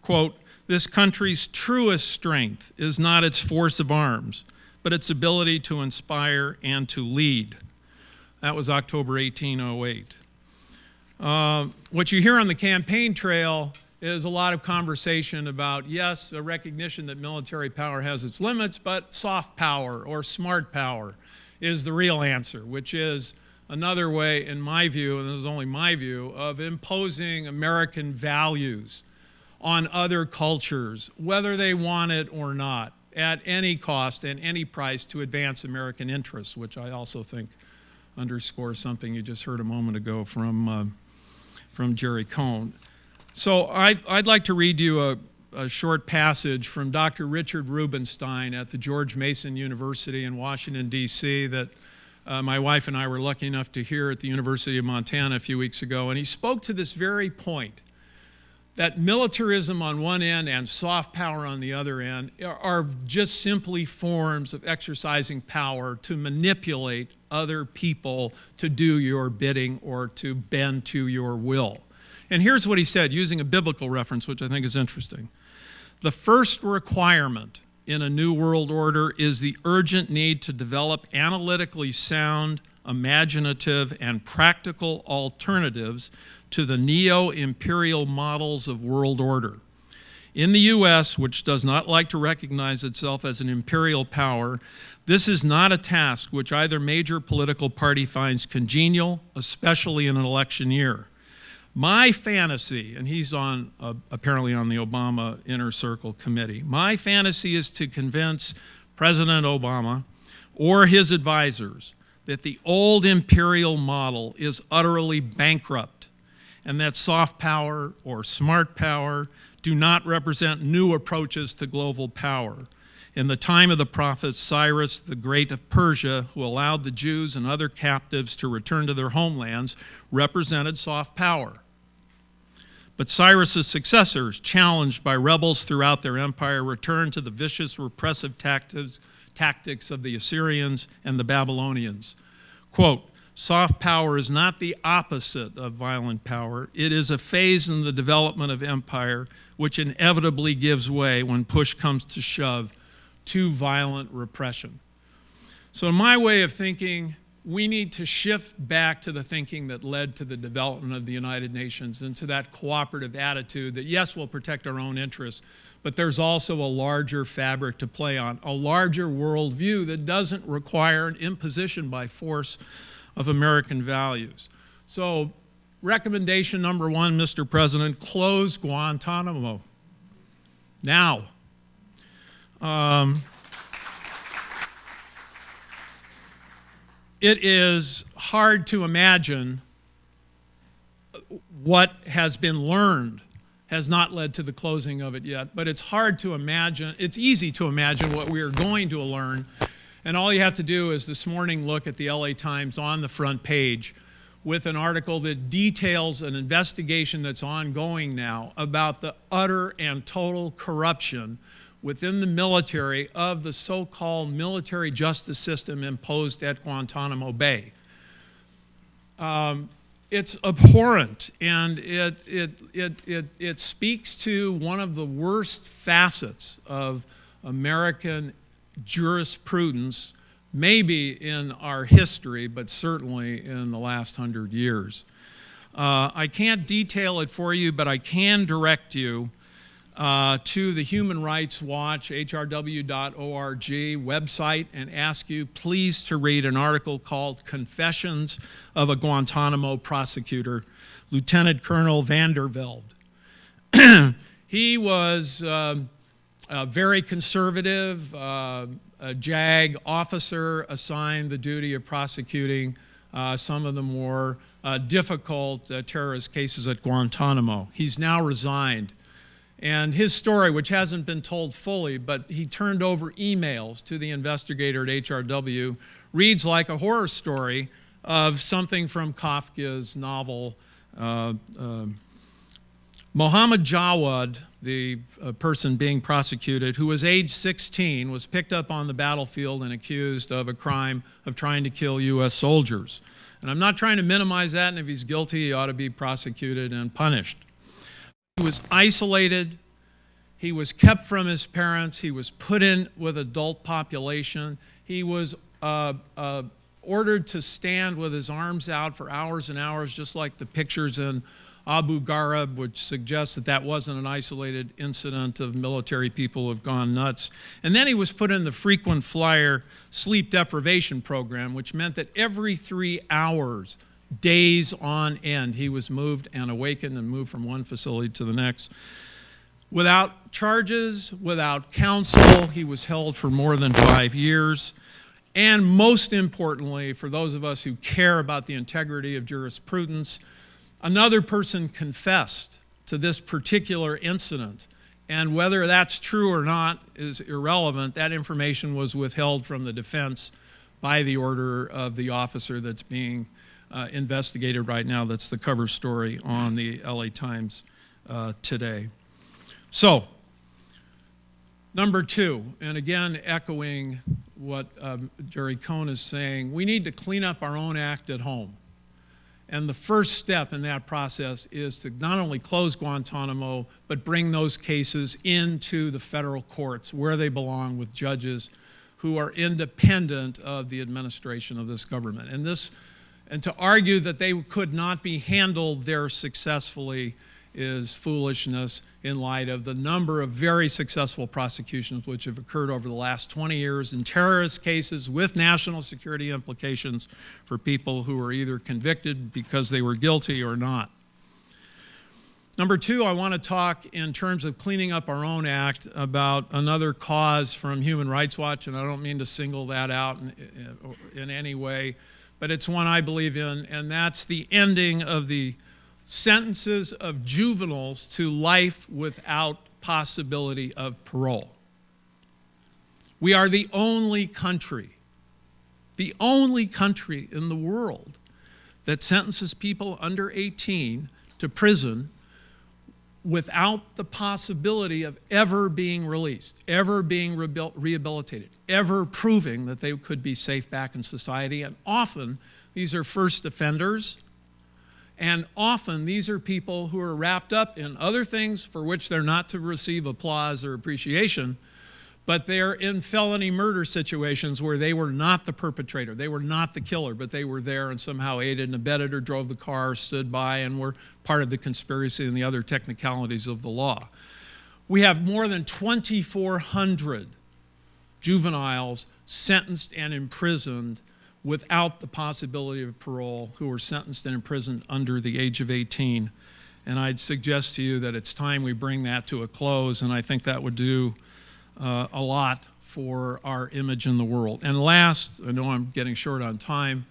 Quote, "This country's truest strength is not its force of arms, but its ability to inspire and to lead." That was October 1808. What you hear on the campaign trail is a lot of conversation about, yes, a recognition that military power has its limits, but soft power or smart power is the real answer, which is another way, in my view, and this is only my view, of imposing American values on other cultures, whether they want it or not, at any cost and any price to advance American interests, which I also think underscores something you just heard a moment ago from Jerry Cohn. So I'd like to read you a short passage from Dr. Richard Rubenstein at the George Mason University in Washington, D.C. that my wife and I were lucky enough to hear at the University of Montana a few weeks ago. And he spoke to this very point, that militarism on one end and soft power on the other end are just simply forms of exercising power to manipulate other people to do your bidding or to bend to your will. And here's what he said, using a biblical reference, which I think is interesting. "The first requirement in a new world order is the urgent need to develop analytically sound, imaginative, and practical alternatives to the neo-imperial models of world order. In the U.S., which does not like to recognize itself as an imperial power, this is not a task which either major political party finds congenial, especially in an election year. My fantasy," and he's on apparently on the Obama Inner Circle Committee, "my fantasy is to convince President Obama or his advisors that the old imperial model is utterly bankrupt and that soft power or smart power do not represent new approaches to global power. In the time of the prophet Cyrus the Great of Persia, who allowed the Jews and other captives to return to their homelands, represented soft power. But Cyrus's successors, challenged by rebels throughout their empire, returned to the vicious repressive tactics of the Assyrians and the Babylonians." Quote, "Soft power is not the opposite of violent power. It is a phase in the development of empire which inevitably gives way when push comes to shove to violent repression." So in my way of thinking, we need to shift back to the thinking that led to the development of the United Nations and to that cooperative attitude that, yes, we'll protect our own interests, but there's also a larger fabric to play on, a larger worldview that doesn't require an imposition by force of American values. So recommendation number one, Mr. President, close Guantanamo. Now. It is hard to imagine what has been learned has not led to the closing of it yet, but it's hard to imagine, it's easy to imagine what we are going to learn, and all you have to do is this morning look at the LA Times on the front page with an article that details an investigation that's ongoing now about the utter and total corruption within the military of the so-called military justice system imposed at Guantanamo Bay. it's abhorrent, and it speaks to one of the worst facets of American jurisprudence, maybe in our history, but certainly in the last 100 years. I can't detail it for you, but I can direct you to the Human Rights Watch, hrw.org website, and ask you please to read an article called Confessions of a Guantanamo Prosecutor, Lieutenant Colonel Vandervelde. He was a very conservative, a JAG officer assigned the duty of prosecuting some of the more difficult terrorist cases at Guantanamo. He's now resigned. And his story, which hasn't been told fully, but he turned over emails to the investigator at HRW, reads like a horror story of something from Kafka's novel. Mohammed Jawad, the person being prosecuted, who was age 16, was picked up on the battlefield and accused of a crime of trying to kill U.S. soldiers. And I'm not trying to minimize that, and if he's guilty, he ought to be prosecuted and punished. He was isolated, he was kept from his parents, he was put in with adult population, he was ordered to stand with his arms out for hours and hours, just like the pictures in Abu Ghraib, which suggests that that wasn't an isolated incident of military people who have gone nuts. And then he was put in the frequent flyer sleep deprivation program, which meant that every 3 hours, days on end, he was moved and awakened and moved from one facility to the next. Without charges, without counsel, he was held for more than 5 years. And most importantly, for those of us who care about the integrity of jurisprudence, another person confessed to this particular incident. And whether that's true or not is irrelevant. That information was withheld from the defense by the order of the officer that's being investigated right now. That's the cover story on the LA Times today. So, number two, and again echoing what Jerry Cohn is saying, we need to clean up our own act at home. And the first step in that process is to not only close Guantanamo, but bring those cases into the federal courts where they belong, with judges who are independent of the administration of this government. And to argue that they could not be handled there successfully is foolishness in light of the number of very successful prosecutions which have occurred over the last 20 years in terrorist cases with national security implications for people who are either convicted because they were guilty or not. Number two, I want to talk in terms of cleaning up our own act about another cause from Human Rights Watch, and I don't mean to single that out in any way, but it's one I believe in, and that's the ending of the sentences of juveniles to life without possibility of parole. We are the only country in the world that sentences people under 18 to prison without the possibility of ever being released, ever being rehabilitated, ever proving that they could be safe back in society. And often these are first offenders, and often these are people who are wrapped up in other things for which they're not to receive applause or appreciation, but they're in felony murder situations where they were not the perpetrator, they were not the killer, but they were there and somehow aided and abetted or drove the car, stood by, and were part of the conspiracy and the other technicalities of the law. We have more than 2,400 juveniles sentenced and imprisoned without the possibility of parole, who were sentenced and imprisoned under the age of 18. And I'd suggest to you that it's time we bring that to a close, and I think that would do a lot for our image in the world. And last, I know I'm getting short on time,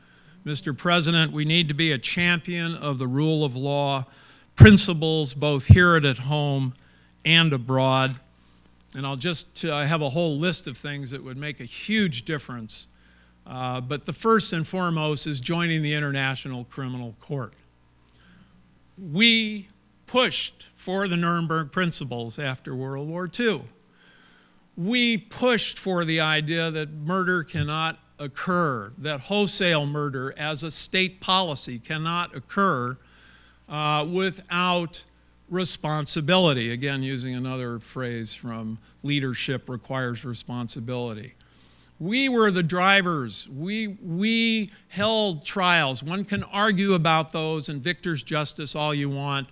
Mr. President, we need to be a champion of the rule of law principles both here at home and abroad. And I'll just have a whole list of things that would make a huge difference. But the first and foremost is joining the International Criminal Court. We pushed for the Nuremberg principles after World War II. We pushed for the idea that murder cannot occur, that wholesale murder as a state policy cannot occur without responsibility. Again, using another phrase from leadership requires responsibility. We were the drivers. We held trials. One can argue about those and victor's justice all you want,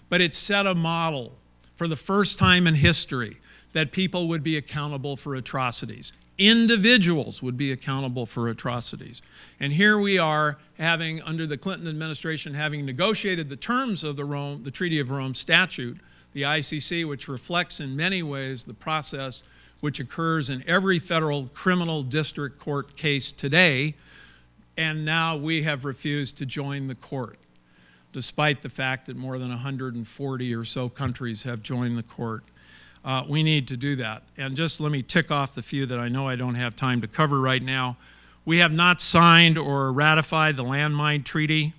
but it set a model for the first time in history that people would be accountable for atrocities. Individuals would be accountable for atrocities. And here we are, having, under the Clinton administration, having negotiated the terms of the Treaty of Rome statute, the ICC, which reflects in many ways the process which occurs in every federal criminal district court case today, and now we have refused to join the court, despite the fact that more than 140 or so countries have joined the court. We need to do that. And just let me tick off the few that I know I don't have time to cover right now. We have not signed or ratified the Landmine Treaty.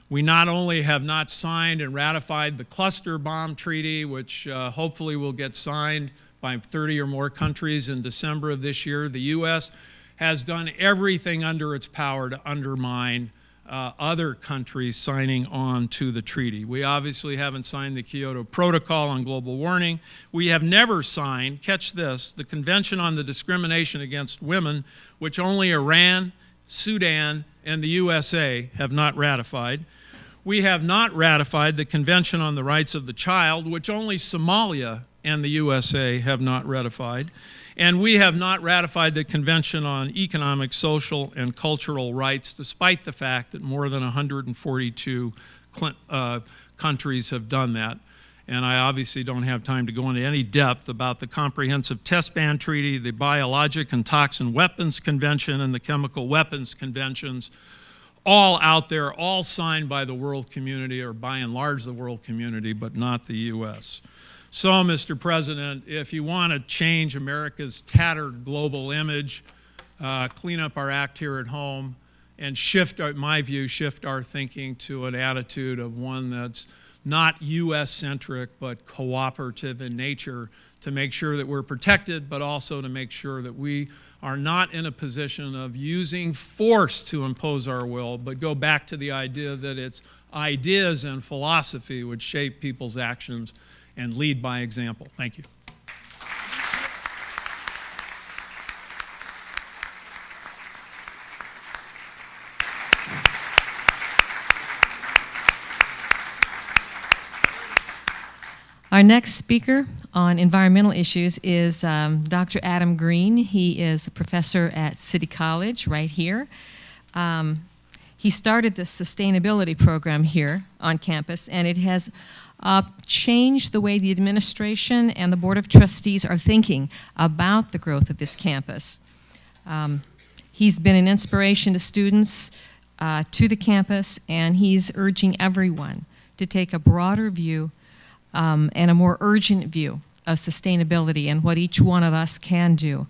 We not only have not signed and ratified the Cluster Bomb Treaty, which hopefully will get signed by 30 or more countries in December of this year. The U.S. has done everything under its power to undermine other countries signing on to the treaty. We obviously haven't signed the Kyoto Protocol on global warming. We have never signed, catch this, the Convention on the Discrimination Against Women, which only Iran, Sudan, and the USA have not ratified. We have not ratified the Convention on the Rights of the Child, which only Somalia and the USA have not ratified. And we have not ratified the Convention on Economic, Social, and Cultural Rights, despite the fact that more than 142 countries have done that. And I obviously don't have time to go into any depth about the Comprehensive Test Ban Treaty, the Biologic and Toxin Weapons Convention, and the Chemical Weapons Conventions, all out there, all signed by the world community, or by and large the world community, but not the U.S. So, Mr. President, if you want to change America's tattered global image, clean up our act here at home, and shift, in my view, shift our thinking to an attitude of one that's not U.S.-centric, but cooperative in nature, to make sure that we're protected, but also to make sure that we are not in a position of using force to impose our will, but go back to the idea that it's ideas and philosophy which shape people's actions and lead by example. Thank you. Our next speaker on environmental issues is Dr. Adam Green. He is a professor at City College right here. He started the sustainability program here on campus, and it has changed the way the administration and the Board of Trustees are thinking about the growth of this campus. He's been an inspiration to students, to the campus, and he's urging everyone to take a broader view and a more urgent view of sustainability and what each one of us can do.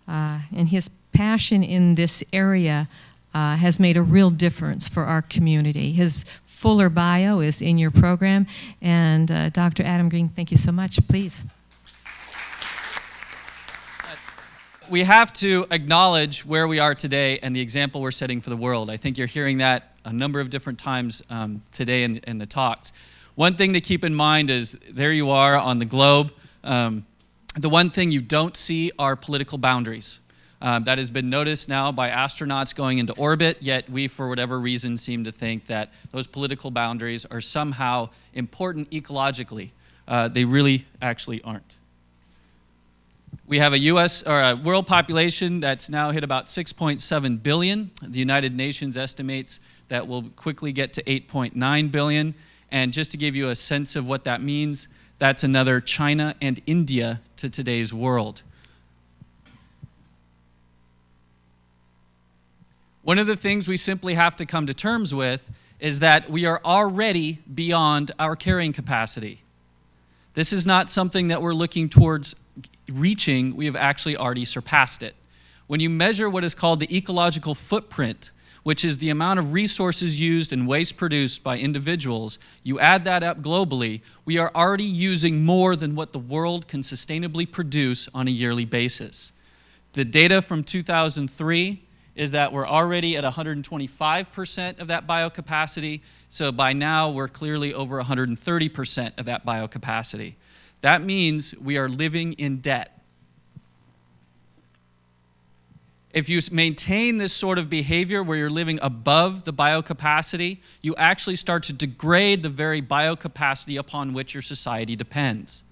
And his passion in this area has made a real difference for our community. His fuller bio is in your program. And Dr. Adam Green, thank you so much. Please. We have to acknowledge where we are today and the example we're setting for the world. I think you're hearing that a number of different times today in the talks. One thing to keep in mind is there you are on the globe. The one thing you don't see are political boundaries. That has been noticed now by astronauts going into orbit, yet we, for whatever reason, seem to think that those political boundaries are somehow important ecologically. They really actually aren't. We have a U.S. or a world population that's now hit about 6.7 billion. The United Nations estimates that we'll quickly get to 8.9 billion. And just to give you a sense of what that means, that's another China and India to today's world. One of the things we simply have to come to terms with is that we are already beyond our carrying capacity. This is not something that we're looking towards reaching. We have actually already surpassed it. When you measure what is called the ecological footprint, which is the amount of resources used and waste produced by individuals, you add that up globally, we are already using more than what the world can sustainably produce on a yearly basis. The data from 2003 is that we're already at 125% of that biocapacity. So by now, we're clearly over 130% of that biocapacity. That means we are living in debt. If you maintain this sort of behavior where you're living above the biocapacity, you actually start to degrade the very biocapacity upon which your society depends.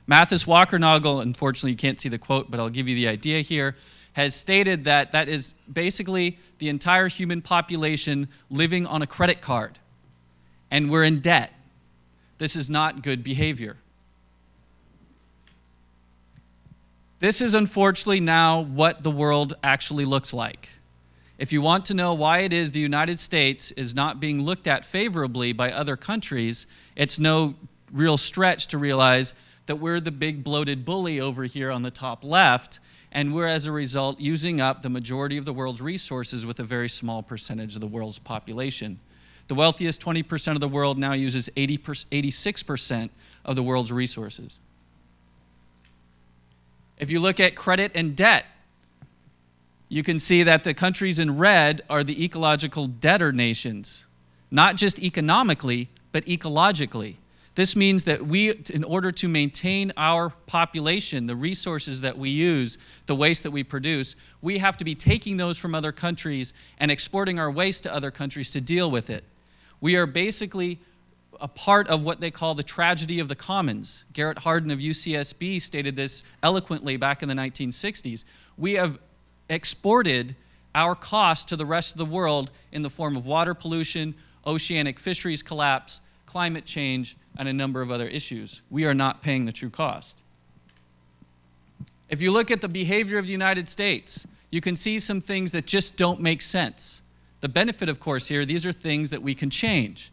Mathis Walkernagel, unfortunately you can't see the quote, but I'll give you the idea here, has stated that that is basically the entire human population living on a credit card, and we're in debt. This is not good behavior. This is unfortunately now what the world actually looks like. If you want to know why it is the United States is not being looked at favorably by other countries, it's no real stretch to realize that we're the big bloated bully over here on the top left, and we're as a result using up the majority of the world's resources with a very small percentage of the world's population. The wealthiest 20% of the world now uses 86% of the world's resources. If you look at credit and debt, you can see that the countries in red are the ecological debtor nations, not just economically, but ecologically. This means that we, in order to maintain our population, the resources that we use, the waste that we produce, we have to be taking those from other countries and exporting our waste to other countries to deal with it. We are basically a part of what they call the tragedy of the commons. Garrett Hardin of UCSB stated this eloquently back in the 1960s. We have exported our cost to the rest of the world in the form of water pollution, oceanic fisheries collapse, climate change, and a number of other issues. We are not paying the true cost. If you look at the behavior of the United States, you can see some things that just don't make sense. The benefit, of course, here, these are things that we can change.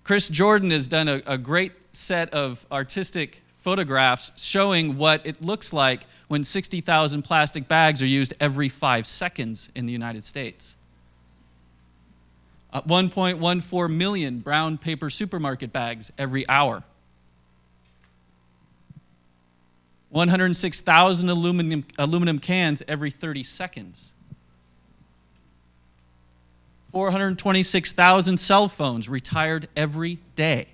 Chris Jordan has done a great set of artistic photographs showing what it looks like when 60,000 plastic bags are used every 5 seconds in the United States. 1.14 million brown paper supermarket bags every hour. 106,000 aluminum cans every 30 seconds. 426,000 cell phones retired every day.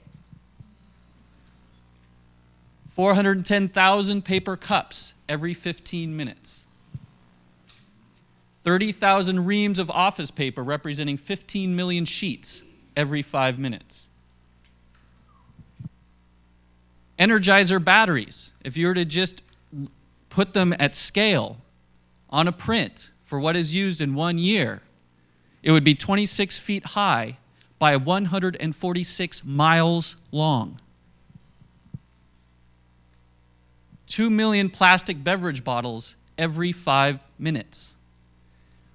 410,000 paper cups every 15 minutes. 30,000 reams of office paper representing 15 million sheets every 5 minutes. Energizer batteries, if you were to just put them at scale on a print for what is used in 1 year, it would be 26 feet high by 146 miles long. 2 million plastic beverage bottles every 5 minutes.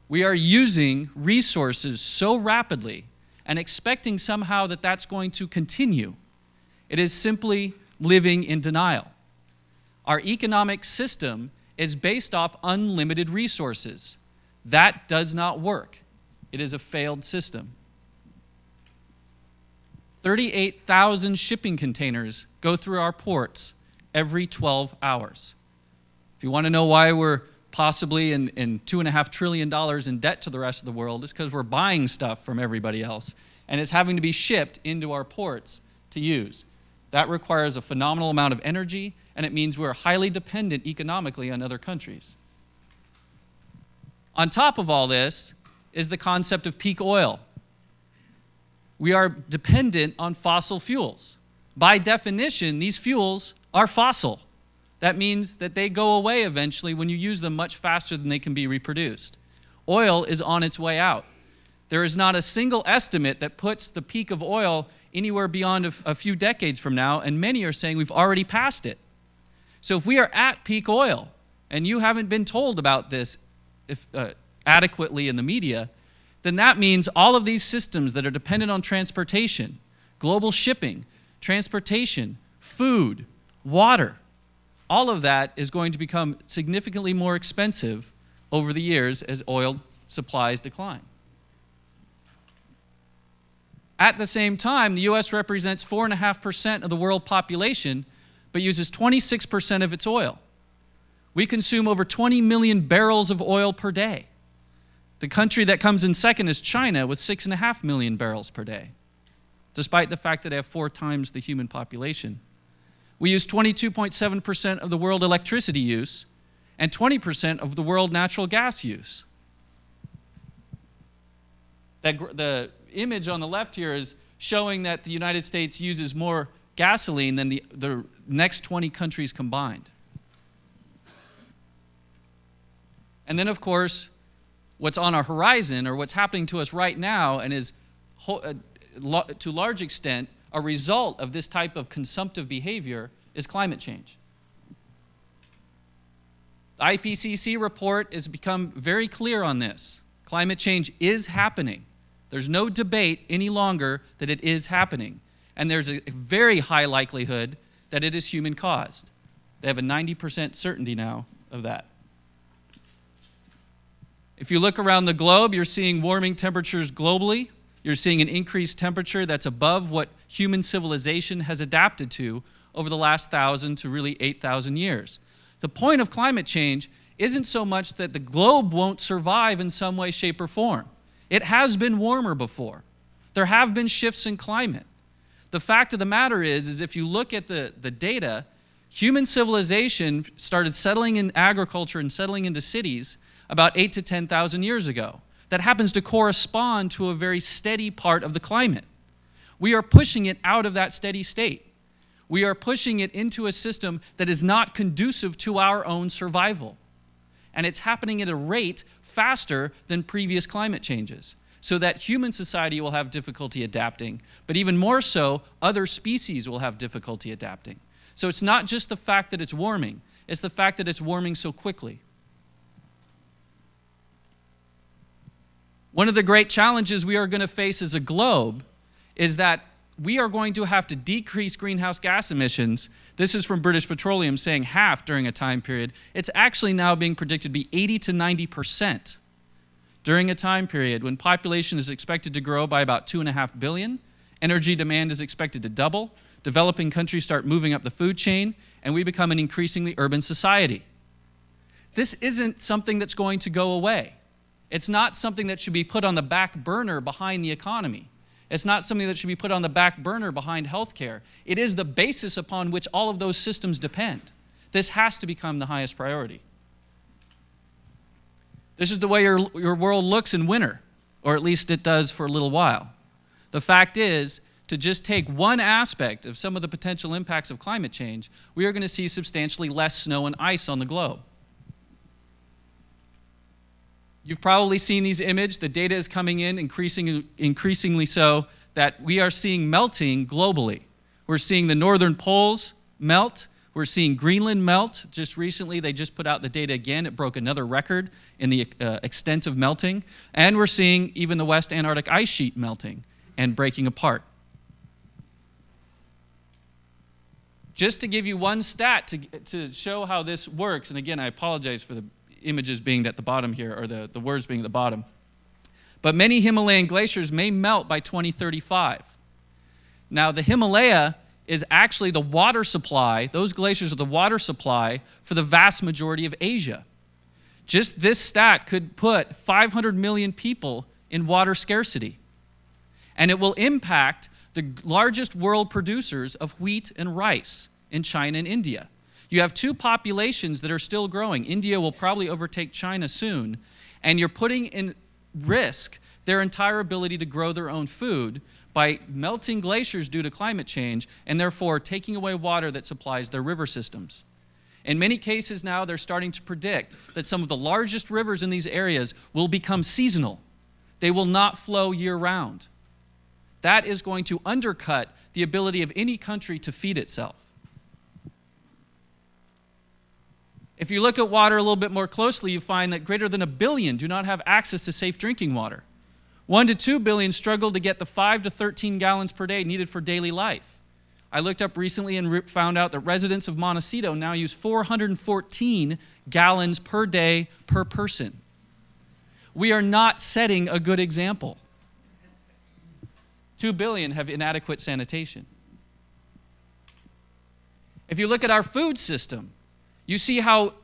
We are using resources so rapidly and expecting somehow that that's going to continue. It is simply living in denial. Our economic system is based off unlimited resources. That does not work. It is a failed system. 38,000 shipping containers go through our ports every 12 hours. If you want to know why we're possibly in $2.5 trillion in debt to the rest of the world, it's because we're buying stuff from everybody else, and it's having to be shipped into our ports to use. That requires a phenomenal amount of energy, and it means we're highly dependent economically on other countries. On top of all this is the concept of peak oil. We are dependent on fossil fuels. By definition, these fuels are fossil. That means that they go away eventually when you use them much faster than they can be reproduced. Oil is on its way out. There is not a single estimate that puts the peak of oil anywhere beyond a few decades from now, and many are saying we've already passed it. So if we are at peak oil, and you haven't been told about this adequately in the media, then that means all of these systems that are dependent on transportation, global shipping, transportation, food, water, all of that is going to become significantly more expensive over the years as oil supplies decline. At the same time, the U.S. represents 4.5% of the world population, but uses 26% of its oil. We consume over 20 million barrels of oil per day. The country that comes in second is China with 6.5 million barrels per day, despite the fact that they have 4 times the human population. We use 22.7% of the world electricity use and 20% of the world natural gas use. The image on the left here is showing that the United States uses more gasoline than the next 20 countries combined. And then, of course, what's on our horizon, or what's happening to us right now, and is to a large extent a result of this type of consumptive behavior, is climate change. The IPCC report has become very clear on this. Climate change is happening. There's no debate any longer that it is happening. And there's a very high likelihood that it is human caused. They have a 90% certainty now of that. If you look around the globe, you're seeing warming temperatures globally. You're seeing an increased temperature that's above what human civilization has adapted to over the last 1,000 to really 8,000 years. The point of climate change isn't so much that the globe won't survive in some way, shape, or form. It has been warmer before. There have been shifts in climate. The fact of the matter is if you look at the data, human civilization started settling in agriculture and settling into cities about 8,000 to 10,000 years ago. That happens to correspond to a very steady part of the climate. We are pushing it out of that steady state. We are pushing it into a system that is not conducive to our own survival. And it's happening at a rate faster than previous climate changes, so that human society will have difficulty adapting, but even more so, other species will have difficulty adapting. So it's not just the fact that it's warming, it's the fact that it's warming so quickly. One of the great challenges we are going to face as a globe is that we are going to have to decrease greenhouse gas emissions. This is from British Petroleum saying half during a time period. It's actually now being predicted to be 80 to 90% during a time period when population is expected to grow by about 2.5 billion, energy demand is expected to double, developing countries start moving up the food chain, and we become an increasingly urban society. This isn't something that's going to go away. It's not something that should be put on the back burner behind the economy. It's not something that should be put on the back burner behind healthcare. It is the basis upon which all of those systems depend. This has to become the highest priority. This is the way your world looks in winter, or at least it does for a little while. The fact is, to just take one aspect of some of the potential impacts of climate change, we are going to see substantially less snow and ice on the globe. You've probably seen these images. The data is coming in increasingly so that we are seeing melting globally. We're seeing the northern poles melt. We're seeing Greenland melt. Just recently, they just put out the data again. It broke another record in the extent of melting. And we're seeing even the West Antarctic ice sheet melting and breaking apart. Just to give you one stat to show how this works, and again, I apologize for the images being at the bottom here, or the words being at the bottom. But many Himalayan glaciers may melt by 2035. Now, the Himalaya is actually the water supply, those glaciers are the water supply for the vast majority of Asia. Just this stat could put 500 million people in water scarcity. And it will impact the largest world producers of wheat and rice in China and India. You have two populations that are still growing. India will probably overtake China soon, and you're putting in risk their entire ability to grow their own food by melting glaciers due to climate change, and therefore taking away water that supplies their river systems. In many cases now, they're starting to predict that some of the largest rivers in these areas will become seasonal. They will not flow year-round. That is going to undercut the ability of any country to feed itself. If you look at water a little bit more closely, you find that greater than 1 billion do not have access to safe drinking water. 1 to 2 billion struggle to get the 5 to 13 gallons per day needed for daily life. I looked up recently and found out that residents of Montecito now use 414 gallons per day per person. We are not setting a good example. 2 billion have inadequate sanitation. If you look at our food system, you see how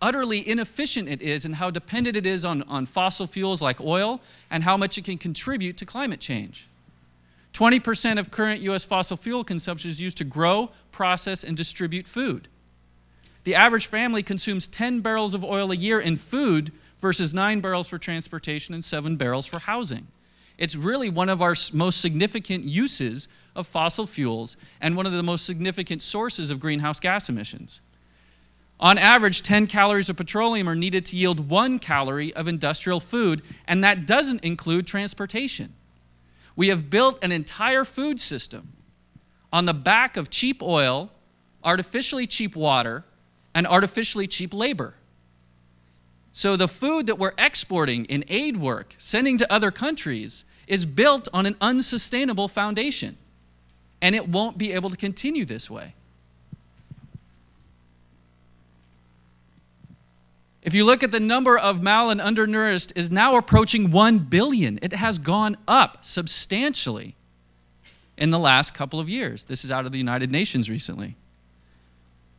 utterly inefficient it is and how dependent it is on fossil fuels like oil and how much it can contribute to climate change. 20% of current U.S. fossil fuel consumption is used to grow, process, and distribute food. The average family consumes 10 barrels of oil a year in food versus 9 barrels for transportation and 7 barrels for housing. It's really one of our most significant uses of fossil fuels and one of the most significant sources of greenhouse gas emissions. On average, 10 calories of petroleum are needed to yield 1 calorie of industrial food, and that doesn't include transportation. We have built an entire food system on the back of cheap oil, artificially cheap water, and artificially cheap labor. So the food that we're exporting in aid work, sending to other countries, is built on an unsustainable foundation, and it won't be able to continue this way. If you look at the number of mal and undernourished is now approaching 1 billion. It has gone up substantially in the last couple of years. This is out of the United Nations recently.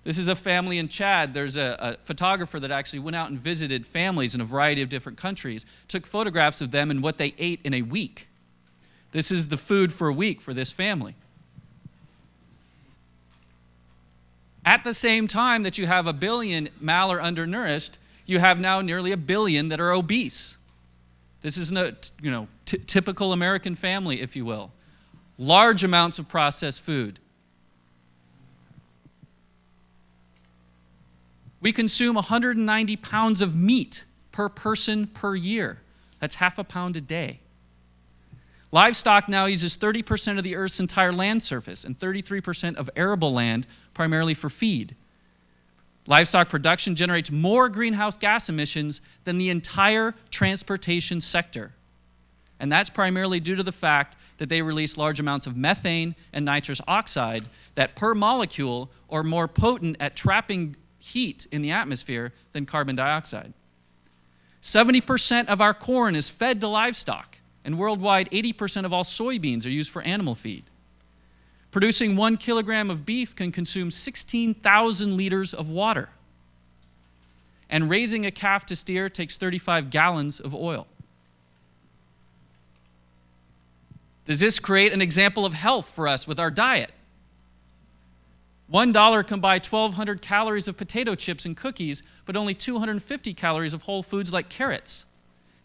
This is a family in Chad. There's a photographer that actually went out and visited families in a variety of different countries, took photographs of them and what they ate in a week. This is the food for a week for this family. At the same time that you have 1 billion mal or undernourished, you have now nearly 1 billion that are obese. This is a typical American family, if you will. Large amounts of processed food. We consume 190 pounds of meat per person per year. That's half a pound a day. Livestock now uses 30% of the Earth's entire land surface and 33% of arable land, primarily for feed. Livestock production generates more greenhouse gas emissions than the entire transportation sector. And that's primarily due to the fact that they release large amounts of methane and nitrous oxide that per molecule are more potent at trapping heat in the atmosphere than carbon dioxide. 70% of our corn is fed to livestock, and worldwide 80% of all soybeans are used for animal feed. Producing 1 kilogram of beef can consume 16,000 liters of water. And raising a calf to steer takes 35 gallons of oil. Does this create an example of health for us with our diet? $1 can buy 1,200 calories of potato chips and cookies, but only 250 calories of whole foods like carrots.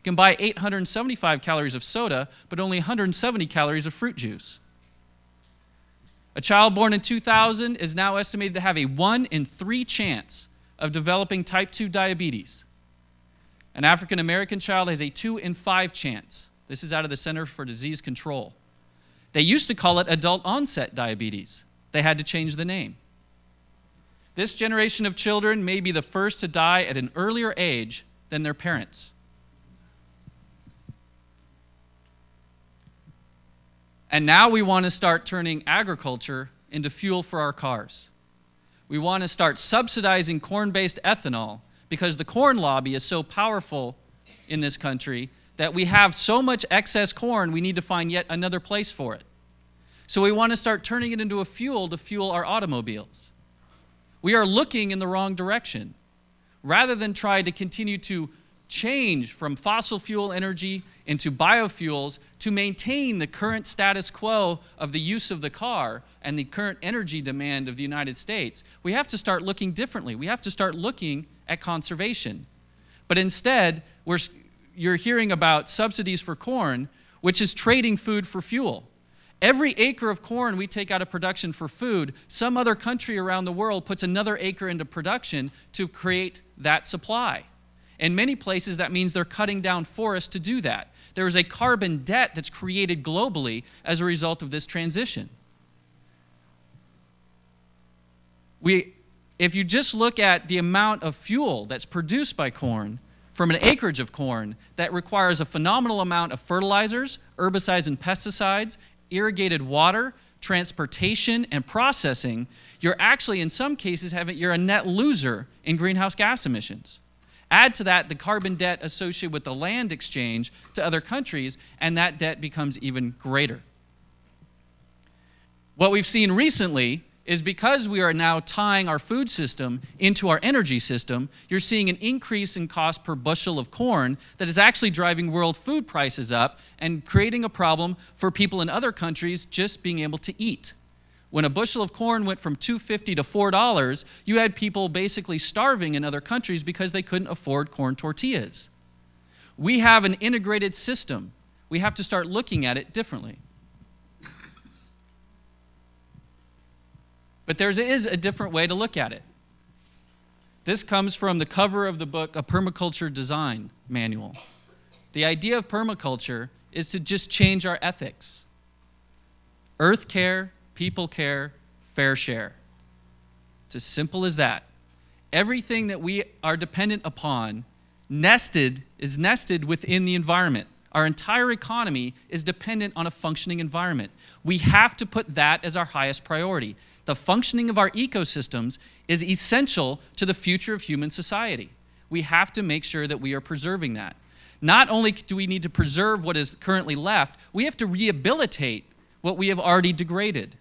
It can buy 875 calories of soda, but only 170 calories of fruit juice. A child born in 2000 is now estimated to have a 1 in 3 chance of developing type 2 diabetes. An African American child has a 2 in 5 chance. This is out of the Center for Disease Control. They used to call it adult onset diabetes. They had to change the name. This generation of children may be the first to die at an earlier age than their parents. And now we want to start turning agriculture into fuel for our cars. We want to start subsidizing corn-based ethanol because the corn lobby is so powerful in this country that we have so much excess corn, we need to find yet another place for it. So we want to start turning it into a fuel to fuel our automobiles. We are looking in the wrong direction. Rather than try to continue to change from fossil fuel energy into biofuels to maintain the current status quo of the use of the car and the current energy demand of the United States, we have to start looking differently. We have to start looking at conservation. But instead, you're hearing about subsidies for corn, which is trading food for fuel. Every acre of corn we take out of production for food, some other country around the world puts another acre into production to create that supply. In many places, that means they're cutting down forests to do that. There is a carbon debt that's created globally as a result of this transition. If you just look at the amount of fuel that's produced by corn from an acreage of corn, that requires a phenomenal amount of fertilizers, herbicides and pesticides, irrigated water, transportation, and processing, you're actually, in some cases, you're a net loser in greenhouse gas emissions. Add to that the carbon debt associated with the land exchange to other countries, and that debt becomes even greater. What we've seen recently is because we are now tying our food system into our energy system, you're seeing an increase in cost per bushel of corn that is actually driving world food prices up and creating a problem for people in other countries just being able to eat. When a bushel of corn went from $2.50 to $4, you had people basically starving in other countries because they couldn't afford corn tortillas. We have an integrated system. We have to start looking at it differently. But there is a different way to look at it. This comes from the cover of the book, A Permaculture Design Manual. The idea of permaculture is to just change our ethics. Earth care, people care, fair share. It's as simple as that. Everything that we are dependent upon is nested within the environment. Our entire economy is dependent on a functioning environment. We have to put that as our highest priority. The functioning of our ecosystems is essential to the future of human society. We have to make sure that we are preserving that. Not only do we need to preserve what is currently left, we have to rehabilitate what we have already degraded.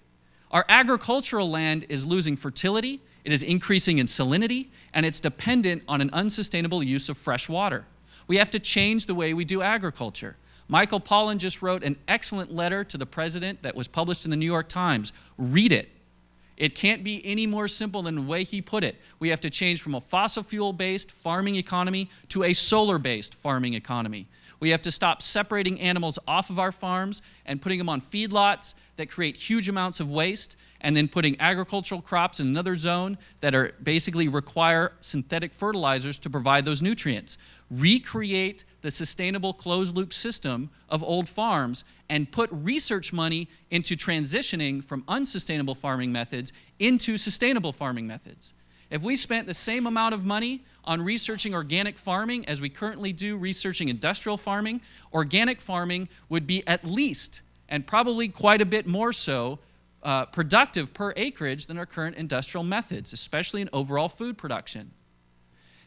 Our agricultural land is losing fertility, it is increasing in salinity, and it's dependent on an unsustainable use of fresh water. We have to change the way we do agriculture. Michael Pollan just wrote an excellent letter to the president that was published in the New York Times. Read it. It can't be any more simple than the way he put it. We have to change from a fossil fuel-based farming economy to a solar-based farming economy. We have to stop separating animals off of our farms and putting them on feedlots that create huge amounts of waste, and then putting agricultural crops in another zone that are basically require synthetic fertilizers to provide those nutrients. Recreate the sustainable closed-loop system of old farms and put research money into transitioning from unsustainable farming methods into sustainable farming methods. If we spent the same amount of money on researching organic farming as we currently do researching industrial farming, organic farming would be at least, and probably quite a bit more so, productive per acreage than our current industrial methods, especially in overall food production.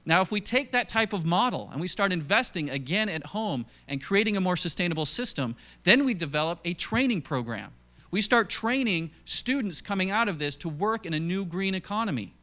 Now, if we take that type of model and we start investing again at home and creating a more sustainable system, then we develop a training program. We start training students coming out of this to work in a new green economy.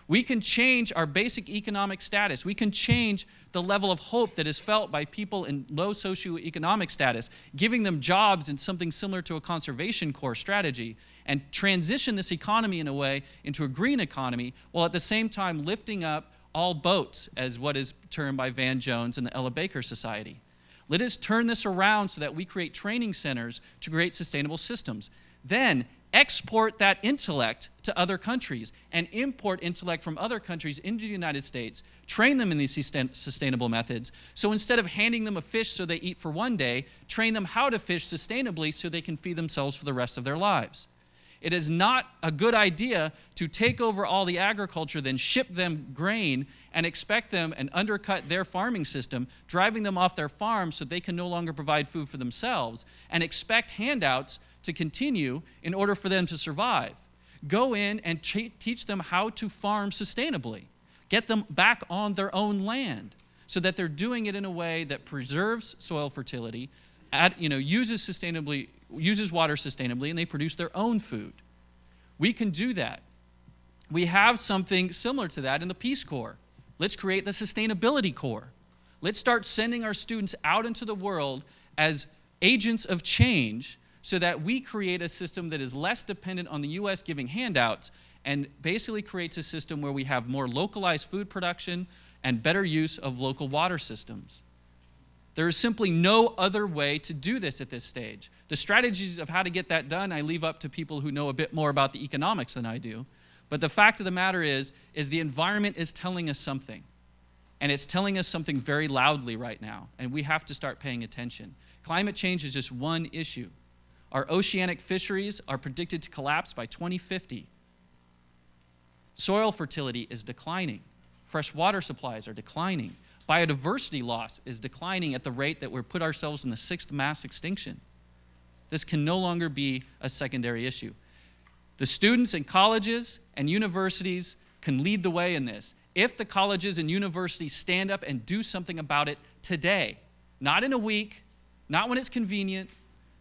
We can change our basic economic status. We can change the level of hope that is felt by people in low socioeconomic status, giving them jobs in something similar to a conservation corps strategy, and transition this economy in a way into a green economy, while at the same time lifting up all boats, as what is termed by Van Jones and the Ella Baker Society. Let us turn this around so that we create training centers to create sustainable systems. Then export that intellect to other countries and import intellect from other countries into the United States, train them in these sustainable methods. So instead of handing them a fish so they eat for one day, train them how to fish sustainably so they can feed themselves for the rest of their lives. It is not a good idea to take over all the agriculture, then ship them grain and expect them and undercut their farming system, driving them off their farms so they can no longer provide food for themselves, and expect handouts to continue in order for them to survive. Go in and teach them how to farm sustainably. Get them back on their own land so that they're doing it in a way that preserves soil fertility, uses water sustainably, and they produce their own food. We can do that. We have something similar to that in the Peace Corps. Let's create the Sustainability Corps. Let's start sending our students out into the world as agents of change so that we create a system that is less dependent on the U.S. giving handouts and basically creates a system where we have more localized food production and better use of local water systems. There is simply no other way to do this at this stage. The strategies of how to get that done, I leave up to people who know a bit more about the economics than I do. But the fact of the matter is the environment is telling us something. And it's telling us something very loudly right now. And we have to start paying attention. Climate change is just one issue. Our oceanic fisheries are predicted to collapse by 2050. Soil fertility is declining. Fresh water supplies are declining. Biodiversity loss is declining at the rate that we've put ourselves in the 6th mass extinction. This can no longer be a secondary issue. The students in colleges and universities can lead the way in this. If the colleges and universities stand up and do something about it today, not in a week, not when it's convenient,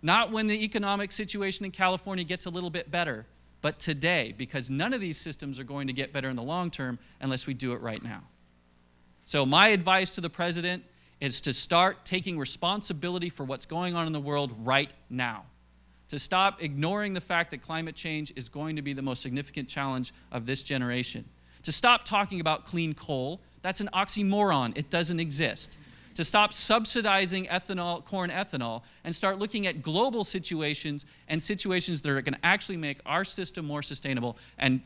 not when the economic situation in California gets a little bit better, but today, because none of these systems are going to get better in the long term unless we do it right now. So my advice to the president is to start taking responsibility for what's going on in the world right now. To stop ignoring the fact that climate change is going to be the most significant challenge of this generation. To stop talking about clean coal. That's an oxymoron. It doesn't exist. To stop subsidizing ethanol, corn ethanol, and start looking at global situations and situations that are going to actually make our system more sustainable and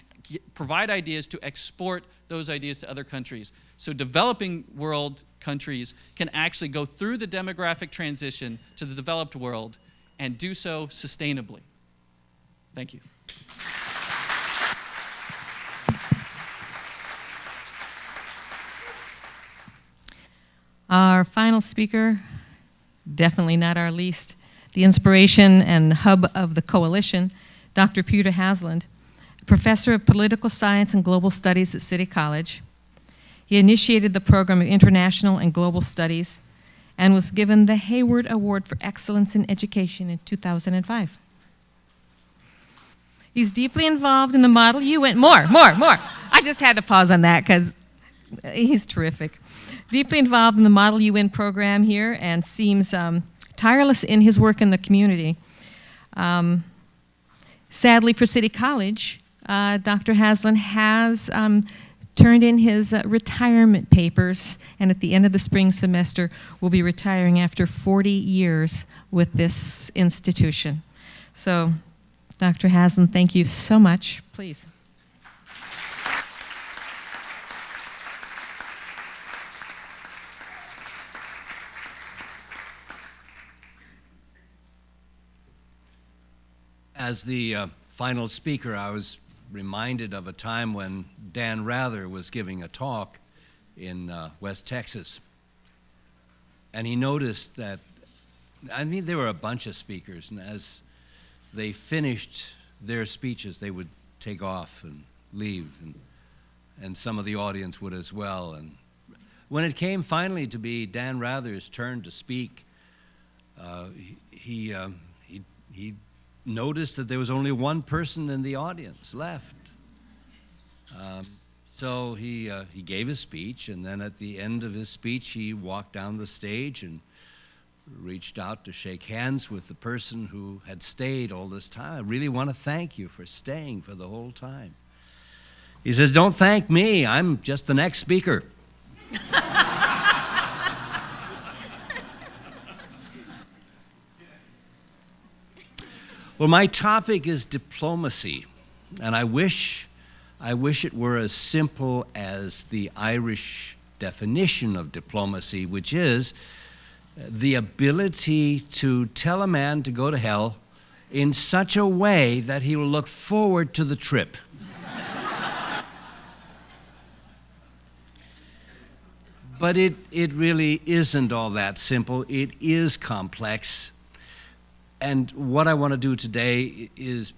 provide ideas to export those ideas to other countries. So developing world countries can actually go through the demographic transition to the developed world and do so sustainably. Thank you. Our final speaker, definitely not our least, the inspiration and hub of the coalition, Dr. Peter Hasland, professor of political science and global studies at City College. He initiated the program of international and global studies and was given the Hayward Award for Excellence in Education in 2005. He's deeply involved in the Model UN, more. I just had to pause on that because he's terrific. Deeply involved in the Model UN program here and seems tireless in his work in the community. Sadly for City College, Dr. Hasland has turned in his retirement papers, and at the end of the spring semester will be retiring after 40 years with this institution. So, Dr. Hasland, thank you so much. Please. As the final speaker, I was reminded of a time when Dan Rather was giving a talk in West Texas. And he noticed that, I mean, there were a bunch of speakers, and as they finished their speeches, they would take off and leave, and some of the audience would as well. And when it came finally to be Dan Rather's turn to speak, he noticed that there was only one person in the audience left. So he gave his speech, and then at the end of his speech, he walked down the stage and reached out to shake hands with the person who had stayed all this time. I really want to thank you for staying for the whole time. He says, "Don't thank me, I'm just the next speaker." Well, my topic is diplomacy, and I wish it were as simple as the Irish definition of diplomacy, which is the ability to tell a man to go to hell in such a way that he will look forward to the trip. But it really isn't all that simple. It is complex. And what I want to do today is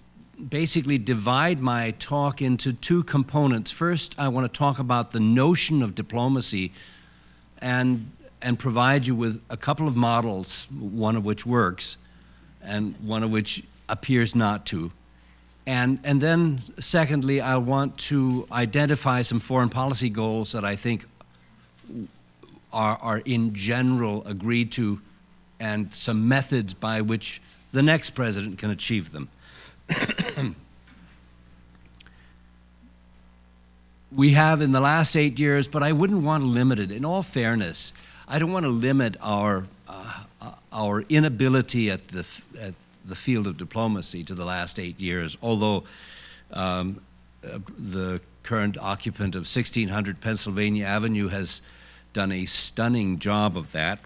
basically divide my talk into two components. First, I want to talk about the notion of diplomacy and provide you with a couple of models, one of which works and one of which appears not to. And then, secondly, I want to identify some foreign policy goals that I think are in general agreed to, and some methods by which the next president can achieve them. We have in the last 8 years, but I wouldn't want to limit it. In all fairness, I don't want to limit our inability at the field of diplomacy to the last 8 years, although the current occupant of 1600 Pennsylvania Avenue has done a stunning job of that.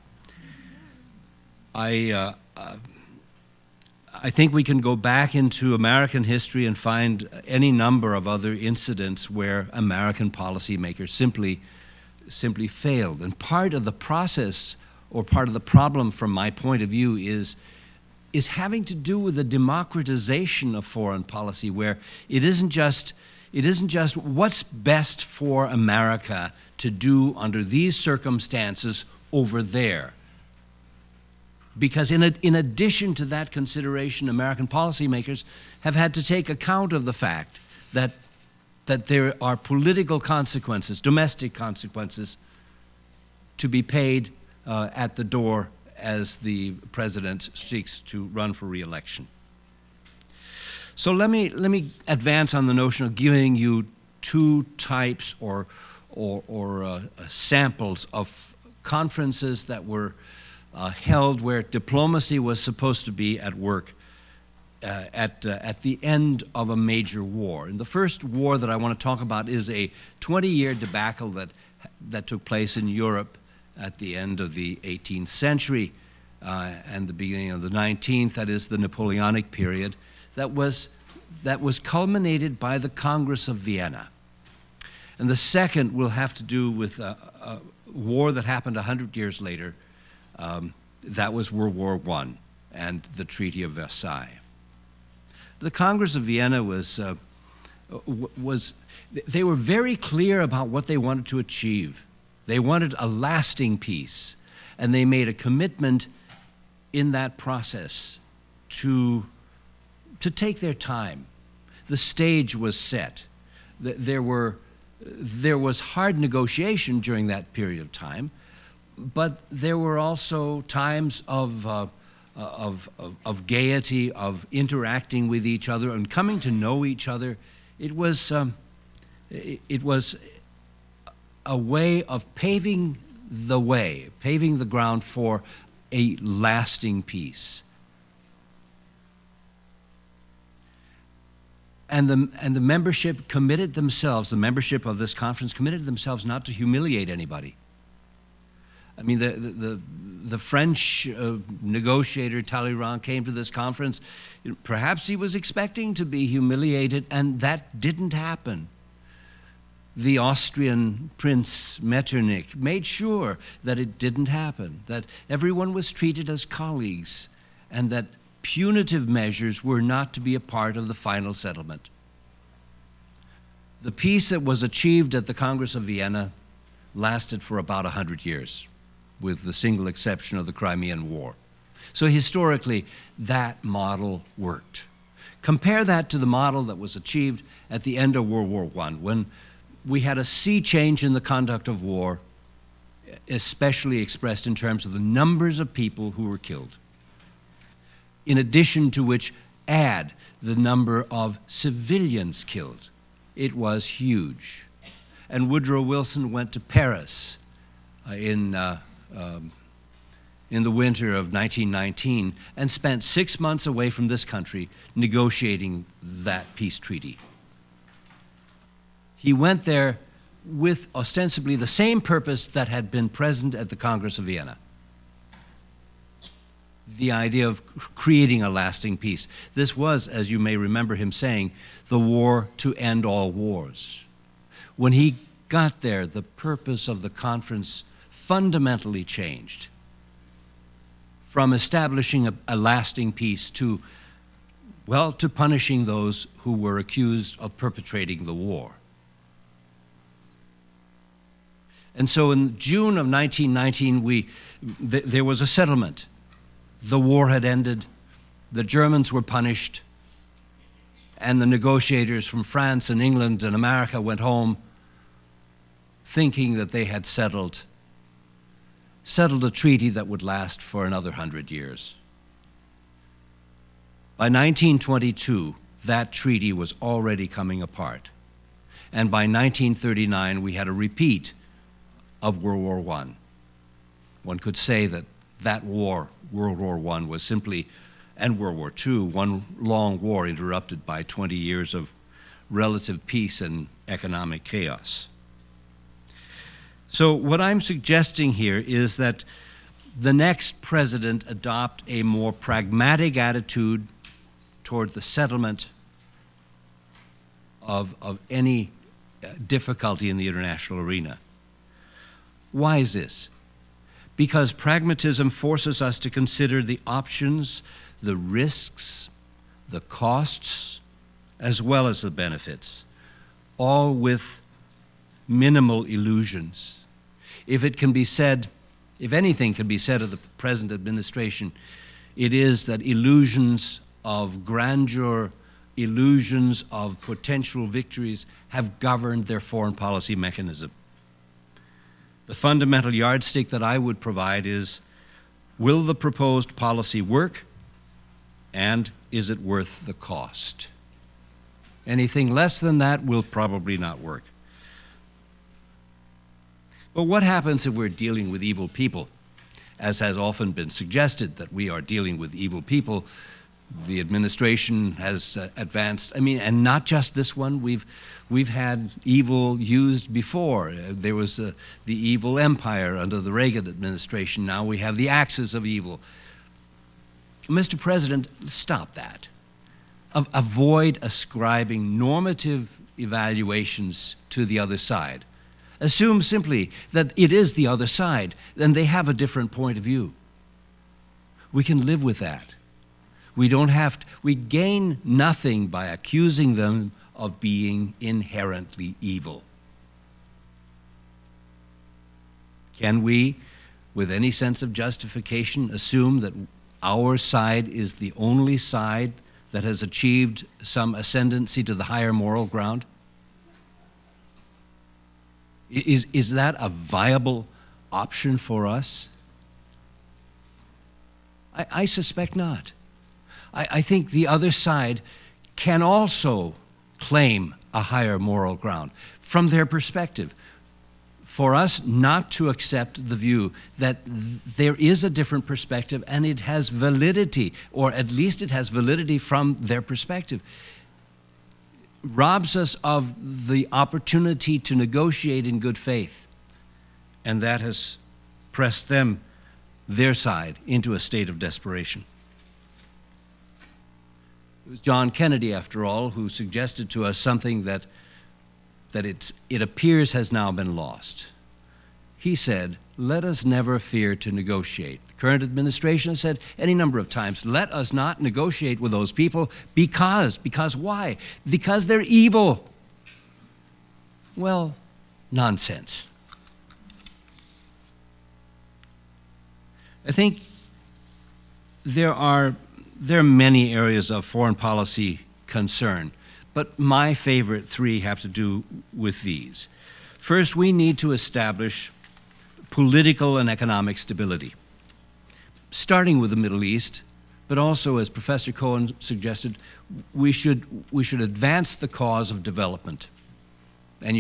I think we can go back into American history and find any number of other incidents where American policymakers simply failed. And part of the process, or part of the problem from my point of view, is having to do with the democratization of foreign policy, where it isn't just what's best for America to do under these circumstances over there, Because in addition to that consideration, American policymakers have had to take account of the fact that there are political consequences, domestic consequences, to be paid at the door as the president seeks to run for re-election. So let me advance on the notion of giving you two types or samples of conferences that were held where diplomacy was supposed to be at work at the end of a major war. And the first war that I want to talk about is a 20-year debacle that took place in Europe at the end of the 18th century and the beginning of the 19th. That is the Napoleonic period. That was culminated by the Congress of Vienna. And the second will have to do with a war that happened 100 years later. That was World War I and the Treaty of Versailles. The Congress of Vienna they were very clear about what they wanted to achieve. They wanted a lasting peace, and they made a commitment in that process to take their time. The stage was set. There was hard negotiation during that period of time, but there were also times of gaiety, of interacting with each other and coming to know each other. It was a way of paving the ground for a lasting peace. And the membership committed themselves, the membership of this conference committed themselves not to humiliate anybody. I mean, the French negotiator Talleyrand came to this conference. Perhaps he was expecting to be humiliated, and that didn't happen. The Austrian Prince Metternich made sure that it didn't happen, that everyone was treated as colleagues, and that punitive measures were not to be a part of the final settlement. The peace that was achieved at the Congress of Vienna lasted for about 100 years, with the single exception of the Crimean War. So historically, that model worked. Compare that to the model that was achieved at the end of World War I, when we had a sea change in the conduct of war, especially expressed in terms of the numbers of people who were killed. In addition to which, add the number of civilians killed. It was huge. And Woodrow Wilson went to Paris in the winter of 1919 and spent 6 months away from this country negotiating that peace treaty. He went there with ostensibly the same purpose that had been present at the Congress of Vienna. The idea of creating a lasting peace. This was, as you may remember him saying, the war to end all wars. When he got there, the purpose of the conference fundamentally changed from establishing a lasting peace to punishing those who were accused of perpetrating the war. And so in June of 1919, there was a settlement. The war had ended, the Germans were punished, and the negotiators from France and England and America went home thinking that they had settled a treaty that would last for another 100 years. By 1922, that treaty was already coming apart. And by 1939, we had a repeat of World War I. One could say that war, World War I, was simply, and World War II, one long war interrupted by 20 years of relative peace and economic chaos. So what I'm suggesting here is that the next president adopt a more pragmatic attitude toward the settlement of any difficulty in the international arena. Why is this? Because pragmatism forces us to consider the options, the risks, the costs, as well as the benefits, all with minimal illusions. If it can be said, if anything can be said of the present administration, it is that illusions of grandeur, illusions of potential victories have governed their foreign policy mechanism. The fundamental yardstick that I would provide is, will the proposed policy work, and is it worth the cost? Anything less than that will probably not work. But what happens if we're dealing with evil people? As has often been suggested, that we are dealing with evil people. The administration has advanced, and not just this one. We've had evil used before. There was the evil empire under the Reagan administration. Now we have the axis of evil. Mr. President, stop that. Avoid ascribing normative evaluations to the other side. Assume simply that it is the other side, and they have a different point of view. We can live with that. We gain nothing by accusing them of being inherently evil. Can we, with any sense of justification, assume that our side is the only side that has achieved some ascendancy to the higher moral ground? Is that a viable option for us? I suspect not. I think the other side can also claim a higher moral ground from their perspective. For us not to accept the view that there is a different perspective and it has validity, or at least it has validity from their perspective, robs us of the opportunity to negotiate in good faith. And that has pressed them, their side, into a state of desperation. It was John Kennedy, after all, who suggested to us something that it appears has now been lost. He said, let us never fear to negotiate. The current administration has said any number of times, let us not negotiate with those people because why? Because they're evil. Well, nonsense. I think there are many areas of foreign policy concern, but my favorite three have to do with these. First, we need to establish political and economic stability, starting with the Middle East, but also, as Professor Cohen suggested, we should advance the cause of development. And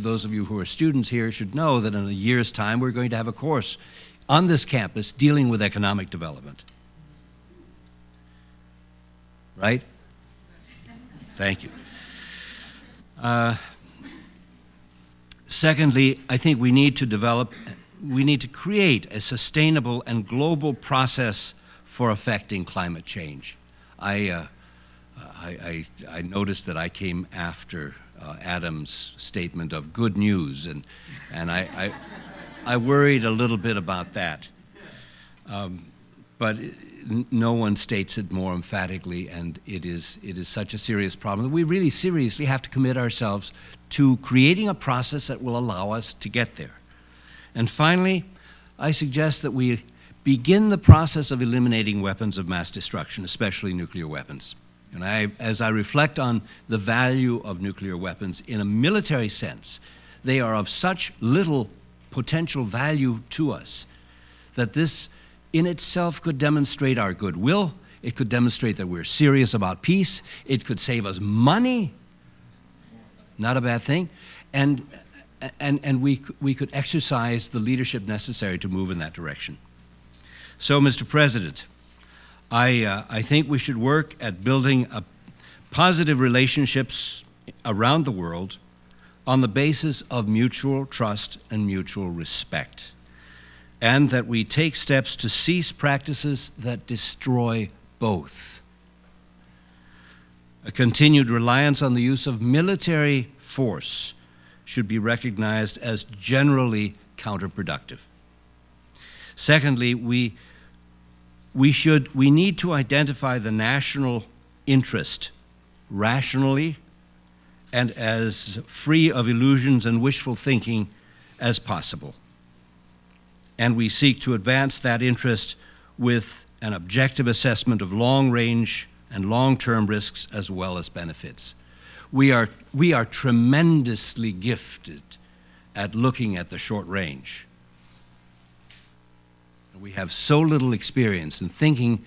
those of you who are students here should know that in a year's time we're going to have a course on this campus dealing with economic development. Right? Thank you. Secondly, I think we need to create a sustainable and global process for affecting climate change. I noticed that I came after Adam's statement of good news, and I worried a little bit about that. But no one states it more emphatically, and it is such a serious problem that we really seriously have to commit ourselves to creating a process that will allow us to get there. And finally, I suggest that we begin the process of eliminating weapons of mass destruction, especially nuclear weapons. And as I reflect on the value of nuclear weapons in a military sense, they are of such little potential value to us that this in itself could demonstrate our goodwill. It could demonstrate that we're serious about peace. It could save us money, not a bad thing, and we could exercise the leadership necessary to move in that direction. So, Mr. President, I think we should work at building positive relationships around the world on the basis of mutual trust and mutual respect, and that we take steps to cease practices that destroy both. A continued reliance on the use of military force should be recognized as generally counterproductive. Secondly, we need to identify the national interest rationally and as free of illusions and wishful thinking as possible. and we seek to advance that interest with an objective assessment of long-range and long-term risks as well as benefits. We are tremendously gifted at looking at the short range. We have so little experience in thinking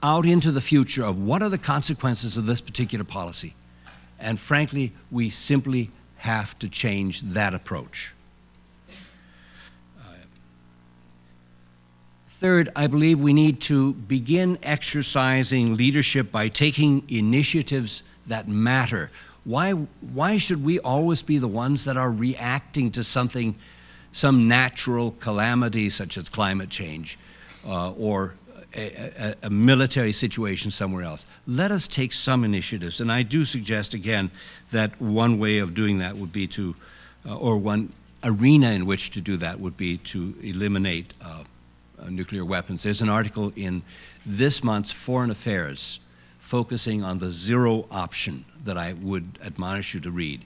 out into the future of what are the consequences of this particular policy. And frankly, we simply have to change that approach. Third, I believe we need to begin exercising leadership by taking initiatives that matter. Why should we always be the ones that are reacting to something, some natural calamity such as climate change or a military situation somewhere else? Let us take some initiatives, and I do suggest again that one way of doing that would be to, or one arena in which to do that would be to eliminate nuclear weapons. There's an article in this month's Foreign Affairs focusing on the zero option that I would admonish you to read.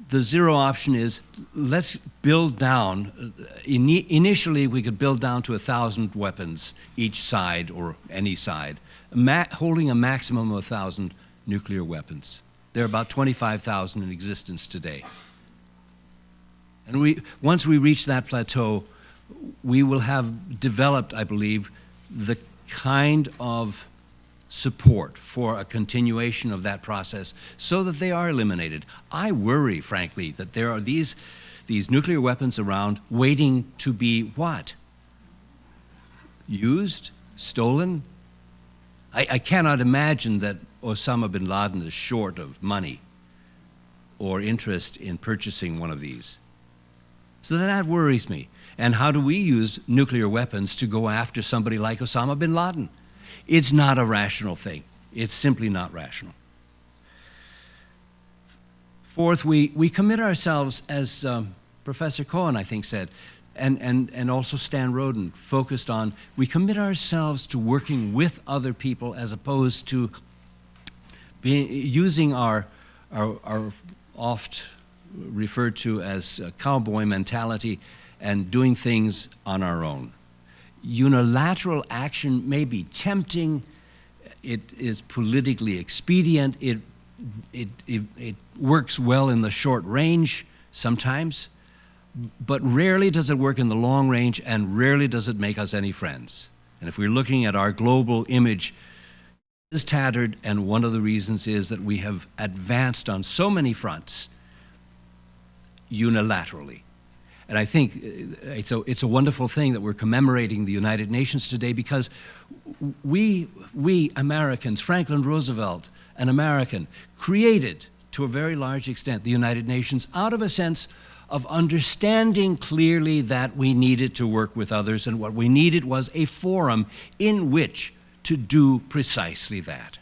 The zero option is, let's build down, initially we could build down to 1,000 weapons each side or any side, holding a maximum of 1,000 nuclear weapons. There are about 25,000 in existence today. And once we reach that plateau, we will have developed, I believe, the kind of support for a continuation of that process so that they are eliminated. I worry, frankly, that there are these nuclear weapons around waiting to be what? Used? Stolen? I cannot imagine that Osama bin Laden is short of money or interest in purchasing one of these. So that worries me. And how do we use nuclear weapons to go after somebody like Osama bin Laden? It's not a rational thing. It's simply not rational. Fourth, we commit ourselves, as Professor Cohen, I think, said, and also Stan Roden focused on, we commit ourselves to working with other people as opposed to using our oft referred to as cowboy mentality and doing things on our own. Unilateral action may be tempting, it is politically expedient, it works well in the short range sometimes, but rarely does it work in the long range, and rarely does it make us any friends. And if we're looking at our global image, it is tattered, and one of the reasons is that we have advanced on so many unilaterally. And I think it's a wonderful thing that we're commemorating the United Nations today, because we Americans, Franklin Roosevelt, an American, created to a very large extent the United Nations out of a sense of understanding clearly that we needed to work with others, and what we needed was a forum in which to do precisely that.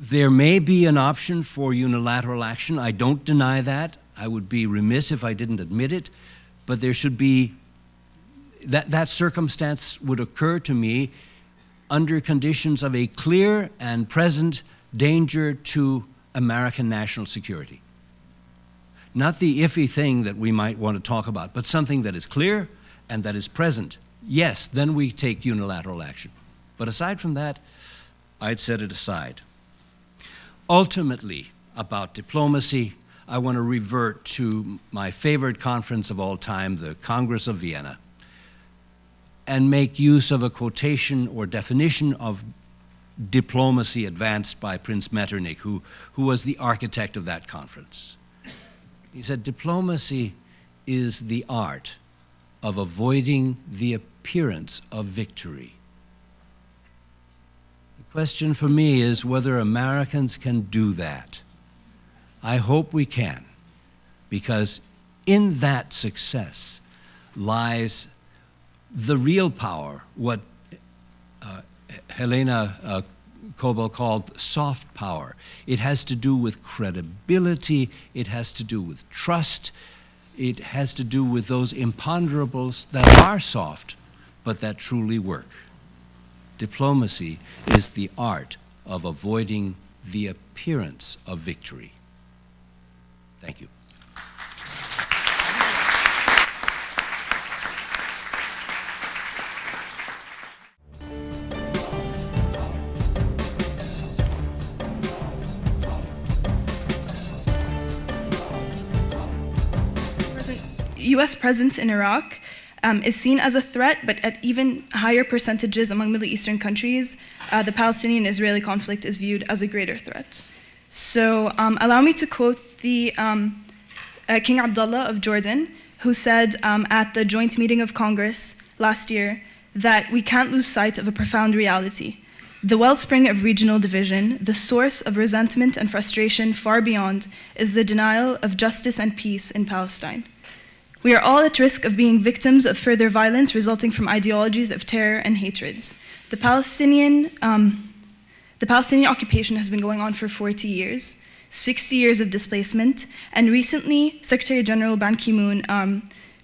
There may be an option for unilateral action. I don't deny that. I would be remiss if I didn't admit it. But there should be, that circumstance would occur to me under conditions of a clear and present danger to American national security. Not the iffy thing that we might want to talk about, but something that is clear and that is present. Yes, then we take unilateral action. But aside from that, I'd set it aside. Ultimately, about diplomacy, I want to revert to my favorite conference of all time, the Congress of Vienna, and make use of a quotation or definition of diplomacy advanced by Prince Metternich, who was the architect of that conference. He said, diplomacy is the art of avoiding the appearance of victory. The question for me is whether Americans can do that. I hope we can, because in that success lies the real power, what Helena Kobel called soft power. It has to do with credibility, it has to do with trust, it has to do with those imponderables that are soft, but that truly work. Diplomacy is the art of avoiding the appearance of victory. Thank you. US presence in Iraq is seen as a threat, but at even higher percentages among Middle Eastern countries, the Palestinian-Israeli conflict is viewed as a greater threat. So allow me to quote the King Abdullah of Jordan, who said at the joint meeting of Congress last year that we can't lose sight of a profound reality. The wellspring of regional division, the source of resentment and frustration far beyond, is the denial of justice and peace in Palestine. We are all at risk of being victims of further violence resulting from ideologies of terror and hatred. The Palestinian occupation has been going on for 40 years, 60 years of displacement, and recently Secretary General Ban Ki-moon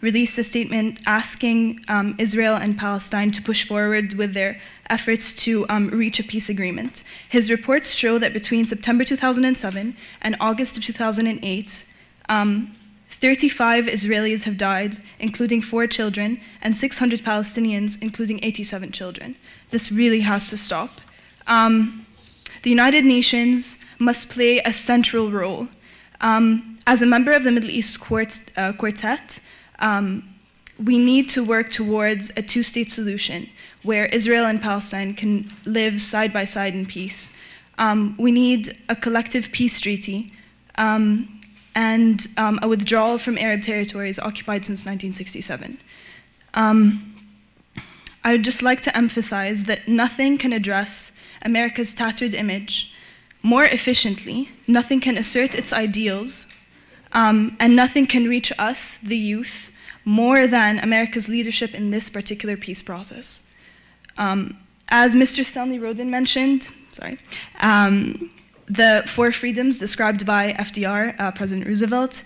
released a statement asking Israel and Palestine to push forward with their efforts to reach a peace agreement. His reports show that between September 2007 and August of 2008, 35 Israelis have died, including 4 children, and 600 Palestinians, including 87 children. This really has to stop. The United Nations must play a central role. As a member of the Middle East Quartet, we need to work towards a two-state solution where Israel and Palestine can live side by side in peace. We need a collective peace treaty and a withdrawal from Arab territories occupied since 1967. I would just like to emphasize that nothing can address America's tattered image more efficiently, nothing can assert its ideals, and nothing can reach us, the youth, more than America's leadership in this particular peace process. As Mr. Stanley Roden mentioned, the 4 freedoms described by FDR, President Roosevelt,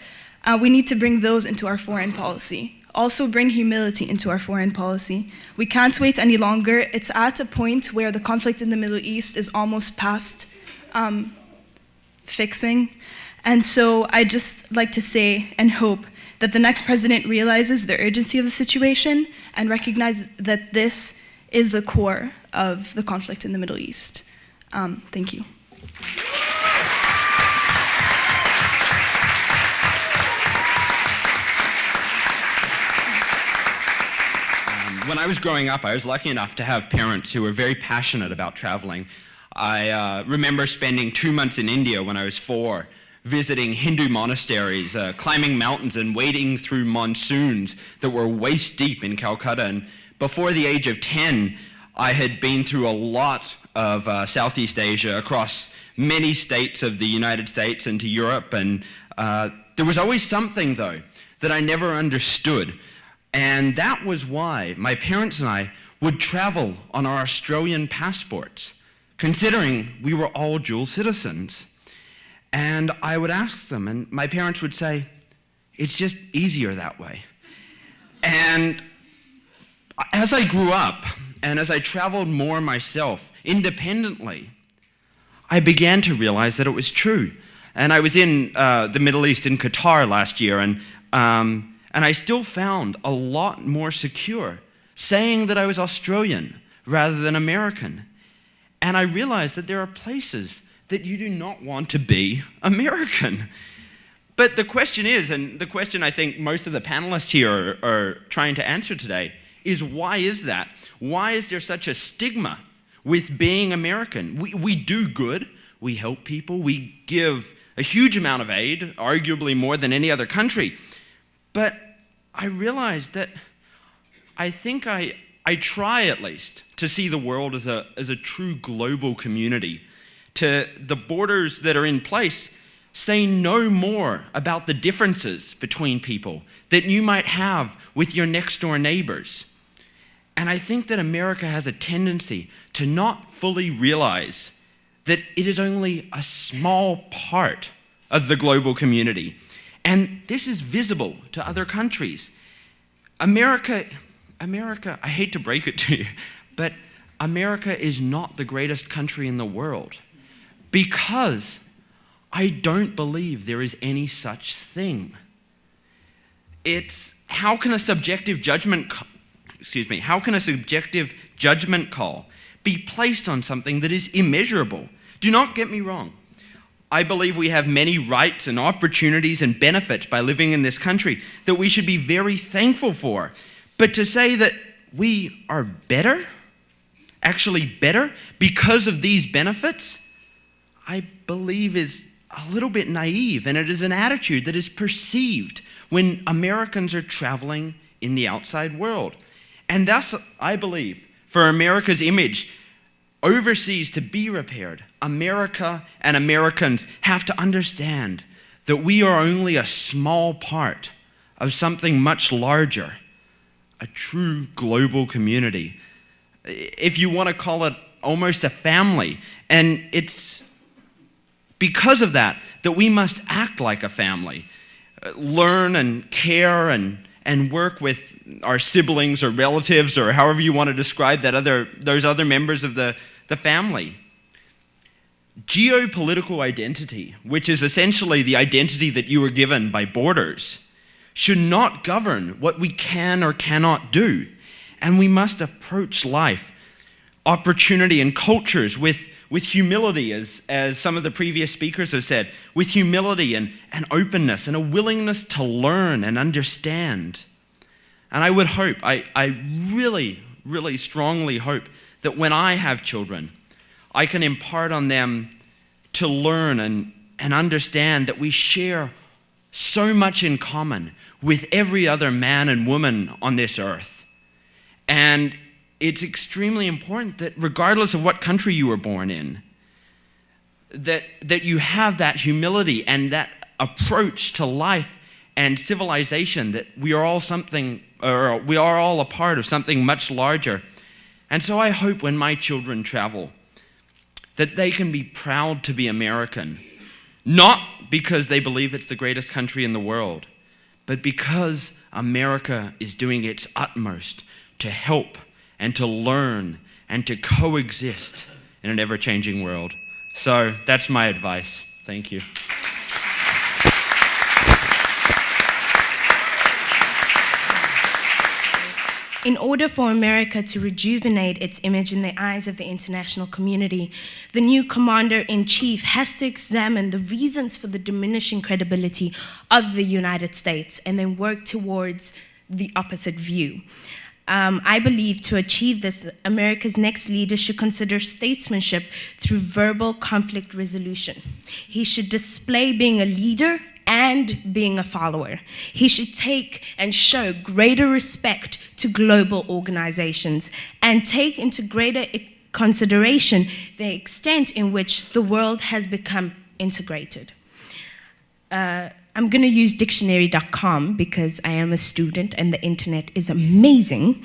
we need to bring those into our foreign policy. Also bring humility into our foreign policy. We can't wait any longer. It's at a point where the conflict in the Middle East is almost past fixing. And so I just like to say and hope that the next president realizes the urgency of the situation and recognizes that this is the core of the conflict in the Middle East. Thank you. When I was growing up, I was lucky enough to have parents who were very passionate about traveling. I remember spending 2 months in India when I was 4, visiting Hindu monasteries, climbing mountains and wading through monsoons that were waist deep in Calcutta. And before the age of 10, I had been through a lot of Southeast Asia, across many states of the United States and to Europe. And there was always something, though, that I never understood. And that was why my parents and I would travel on our Australian passports, considering we were all dual citizens. And I would ask them, and my parents would say, it's just easier that way. And as I grew up, and as I traveled more myself, independently, I began to realize that it was true. And I was in the Middle East, in Qatar last year, and I still found a lot more secure saying that I was Australian rather than American. And I realized that there are places that you do not want to be American. But the question is, and the question I think most of the panelists here are trying to answer today, is why is that? Why is there such a stigma with being American? We do good, we help people, we give a huge amount of aid, arguably more than any other country. But I realized that I think I try at least to see the world as a true global community. To the borders that are in place, say no more about the differences between people that you might have with your next door neighbors. And I think that America has a tendency to not fully realize that it is only a small part of the global community. And this is visible to other countries. America, I hate to break it to you, but America is not the greatest country in the world because I don't believe there is any such thing. It's how can a subjective judgment call be placed on something that is immeasurable? Do not get me wrong. I believe we have many rights and opportunities and benefits by living in this country that we should be very thankful for. But to say that we are better, actually better, because of these benefits, I believe is a little bit naive, and it is an attitude that is perceived when Americans are traveling in the outside world. And thus, I believe, for America's image overseas to be repaired, America and Americans have to understand that we are only a small part of something much larger, a true global community. If you want to call it almost a family. And it's because of that that we must act like a family, learn and care and work with our siblings or relatives or however you want to describe those other members of the family. Geopolitical identity, which is essentially the identity that you were given by borders, should not govern what we can or cannot do. And we must approach life, opportunity, and cultures with humility, as some of the previous speakers have said, with humility and openness and a willingness to learn and understand. And I would hope, I really, really strongly hope that when I have children, I can impart on them to learn and understand that we share so much in common with every other man and woman on this earth. And it's extremely important that regardless of what country you were born in, that you have that humility and that approach to life and civilization, that we are all something, or we are all a part of something much larger. And so I hope when my children travel that they can be proud to be American, not because they believe it's the greatest country in the world, but because America is doing its utmost to help and to learn and to coexist in an ever-changing world. So that's my advice. Thank you. In order for America to rejuvenate its image in the eyes of the international community, the new commander-in-chief has to examine the reasons for the diminishing credibility of the United States and then work towards the opposite view. I believe to achieve this, America's next leader should consider statesmanship through verbal conflict resolution. He should display being a leader and being a follower. He should take and show greater respect to global organizations and take into greater consideration the extent in which the world has become integrated. I'm going to use dictionary.com because I am a student and the internet is amazing.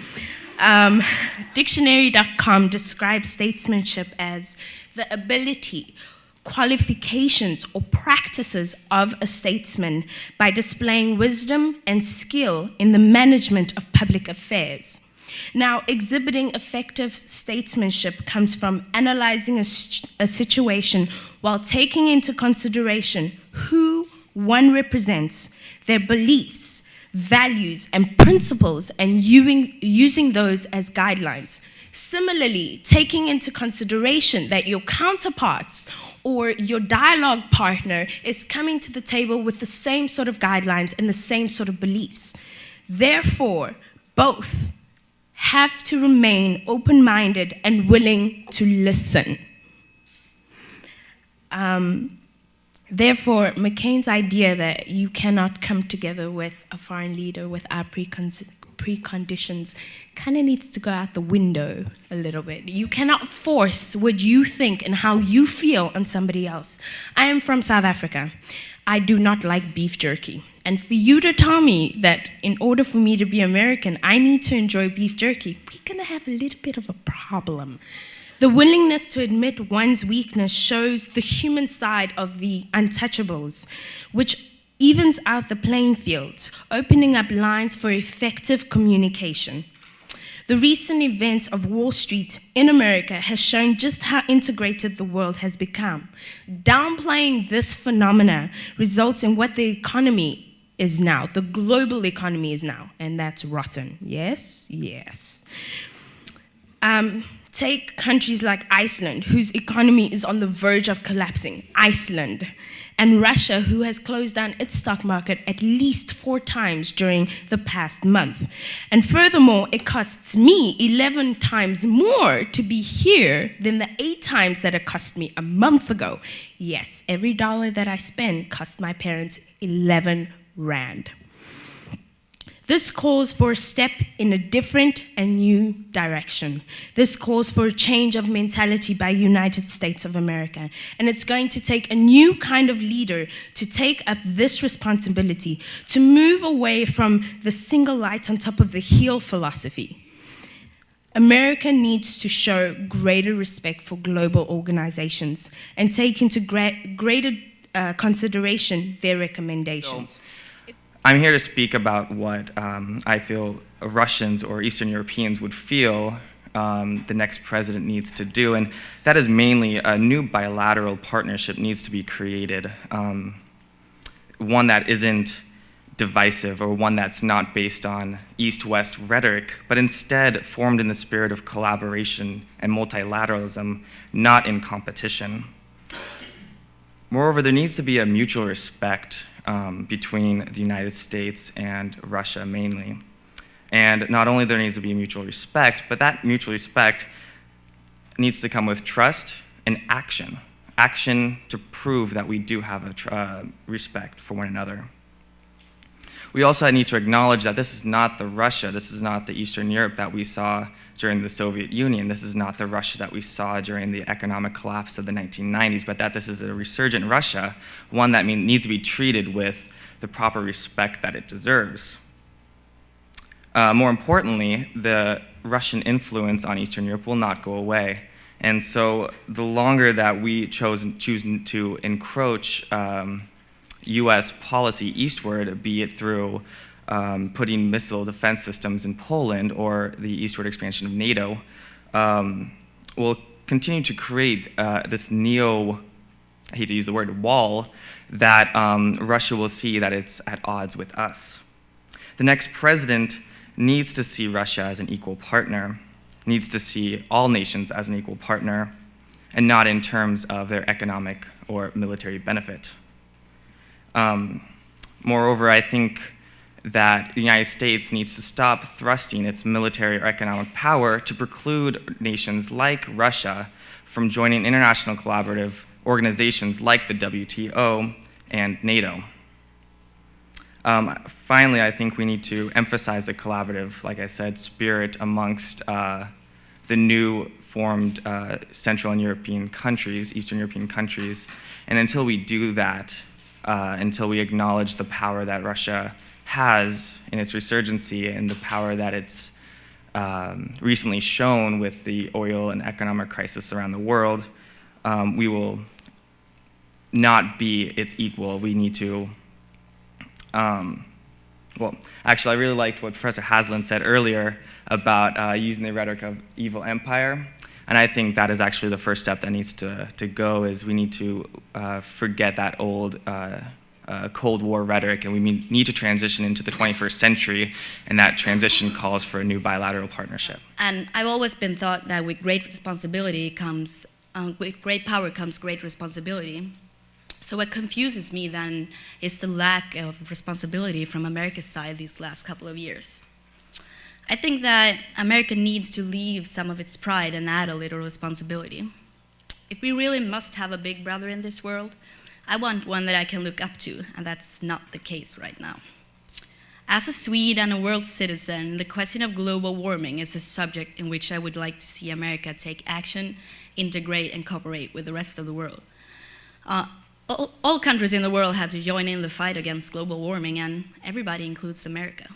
Dictionary.com describes statesmanship as the ability, qualifications, or practices of a statesman by displaying wisdom and skill in the management of public affairs. Now, exhibiting effective statesmanship comes from analyzing a situation while taking into consideration who one represents, their beliefs, values, and principles, and using those as guidelines. Similarly, taking into consideration that your counterparts or your dialogue partner is coming to the table with the same sort of guidelines and the same sort of beliefs. Therefore, both have to remain open-minded and willing to listen. Therefore, McCain's idea that you cannot come together with a foreign leader without preconditions kind of needs to go out the window a little bit. You cannot force what you think and how you feel on somebody else. I am from South Africa. I do not like beef jerky. And for you to tell me that in order for me to be American, I need to enjoy beef jerky, we're going to have a little bit of a problem. The willingness to admit one's weakness shows the human side of the untouchables, which evens out the playing field, opening up lines for effective communication. The recent events of Wall Street in America has shown just how integrated the world has become. Downplaying this phenomena results in what the economy is now, the global economy is now, and that's rotten. Yes, yes. Take countries like Iceland, whose economy is on the verge of collapsing, Iceland, and Russia, who has closed down its stock market at least 4 times during the past month. And furthermore, it costs me 11 times more to be here than the 8 times that it cost me a month ago. Yes, every dollar that I spend costs my parents 11 rand. This calls for a step in a different and new direction. This calls for a change of mentality by United States of America. And it's going to take a new kind of leader to take up this responsibility, to move away from the single light on top of the hill philosophy. America needs to show greater respect for global organizations and take into greater consideration their recommendations. I'm here to speak about what I feel Russians or Eastern Europeans would feel the next president needs to do, and that is mainly a new bilateral partnership needs to be created, one that isn't divisive or one that's not based on East-West rhetoric, but instead formed in the spirit of collaboration and multilateralism, not in competition. Moreover, there needs to be a mutual respect between the United States and Russia mainly. And not only there needs to be mutual respect, but that mutual respect needs to come with trust and action. Action to prove that we do have a respect for one another. We also need to acknowledge that this is not the Russia, this is not the Eastern Europe that we saw during the Soviet Union. This is not the Russia that we saw during the economic collapse of the 1990s, but that this is a resurgent Russia, one that needs to be treated with the proper respect that it deserves. More importantly, the Russian influence on Eastern Europe will not go away. And so the longer that we choose to encroach US policy eastward, be it through putting missile defense systems in Poland or the eastward expansion of NATO, will continue to create this I hate to use the word wall, that Russia will see that it's at odds with us. The next president needs to see Russia as an equal partner, needs to see all nations as an equal partner, and not in terms of their economic or military benefit. Moreover, I think that the United States needs to stop thrusting its military or economic power to preclude nations like Russia from joining international collaborative organizations like the WTO and NATO. Finally, I think we need to emphasize the collaborative, like I said, spirit amongst the new formed Central and European countries, Eastern European countries. And until we do that, until we acknowledge the power that Russia has in its resurgency and the power that it's recently shown with the oil and economic crisis around the world, we will not be its equal. We need to, well, actually, I really liked what Professor Haslund said earlier about using the rhetoric of evil empire. And I think that is actually the first step that needs to go, is we need to forget that old Cold War rhetoric, and we need to transition into the 21st century, and that transition calls for a new bilateral partnership. And I've always been thought that with great responsibility comes, with great power comes great responsibility. So what confuses me then is the lack of responsibility from America's side these last couple of years. I think that America needs to leave some of its pride and add a little responsibility. If we really must have a big brother in this world, I want one that I can look up to, and that's not the case right now. As a Swede and a world citizen, the question of global warming is a subject in which I would like to see America take action, integrate, and cooperate with the rest of the world. All countries in the world have to join in the fight against global warming, and everybody includes America.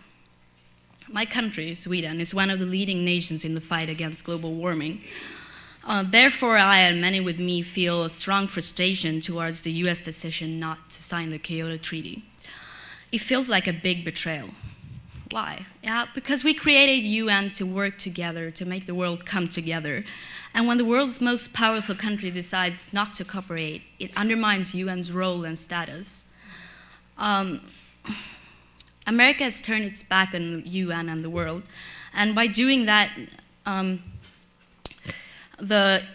My country, Sweden, is one of the leading nations in the fight against global warming. Therefore, I and many with me feel a strong frustration towards the US decision not to sign the Kyoto Treaty. It feels like a big betrayal. Why? Yeah, because we created UN to work together, to make the world come together. And when the world's most powerful country decides not to cooperate, it undermines UN's role and status. America has turned its back on the UN and the world, and by doing that, the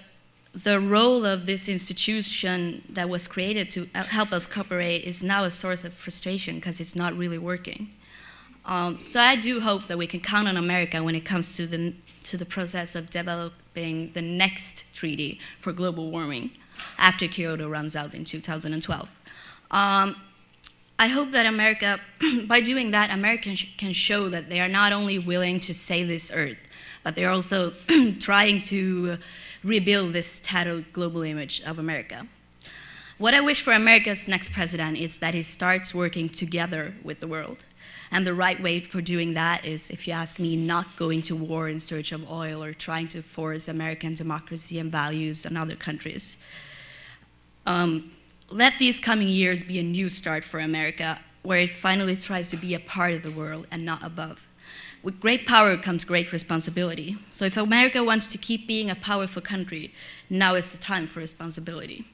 role of this institution that was created to help us cooperate is now a source of frustration because it's not really working. So I do hope that we can count on America when it comes to the process of developing the next treaty for global warming after Kyoto runs out in 2012. I hope that America, by doing that, America can show that they are not only willing to save this earth, but they're also trying to rebuild this tattered global image of America. What I wish for America's next president is that he starts working together with the world. And the right way for doing that is, if you ask me, not going to war in search of oil or trying to force American democracy and values on other countries. Let these coming years be a new start for America, where it finally tries to be a part of the world and not above. With great power comes great responsibility. So if America wants to keep being a powerful country, now is the time for responsibility.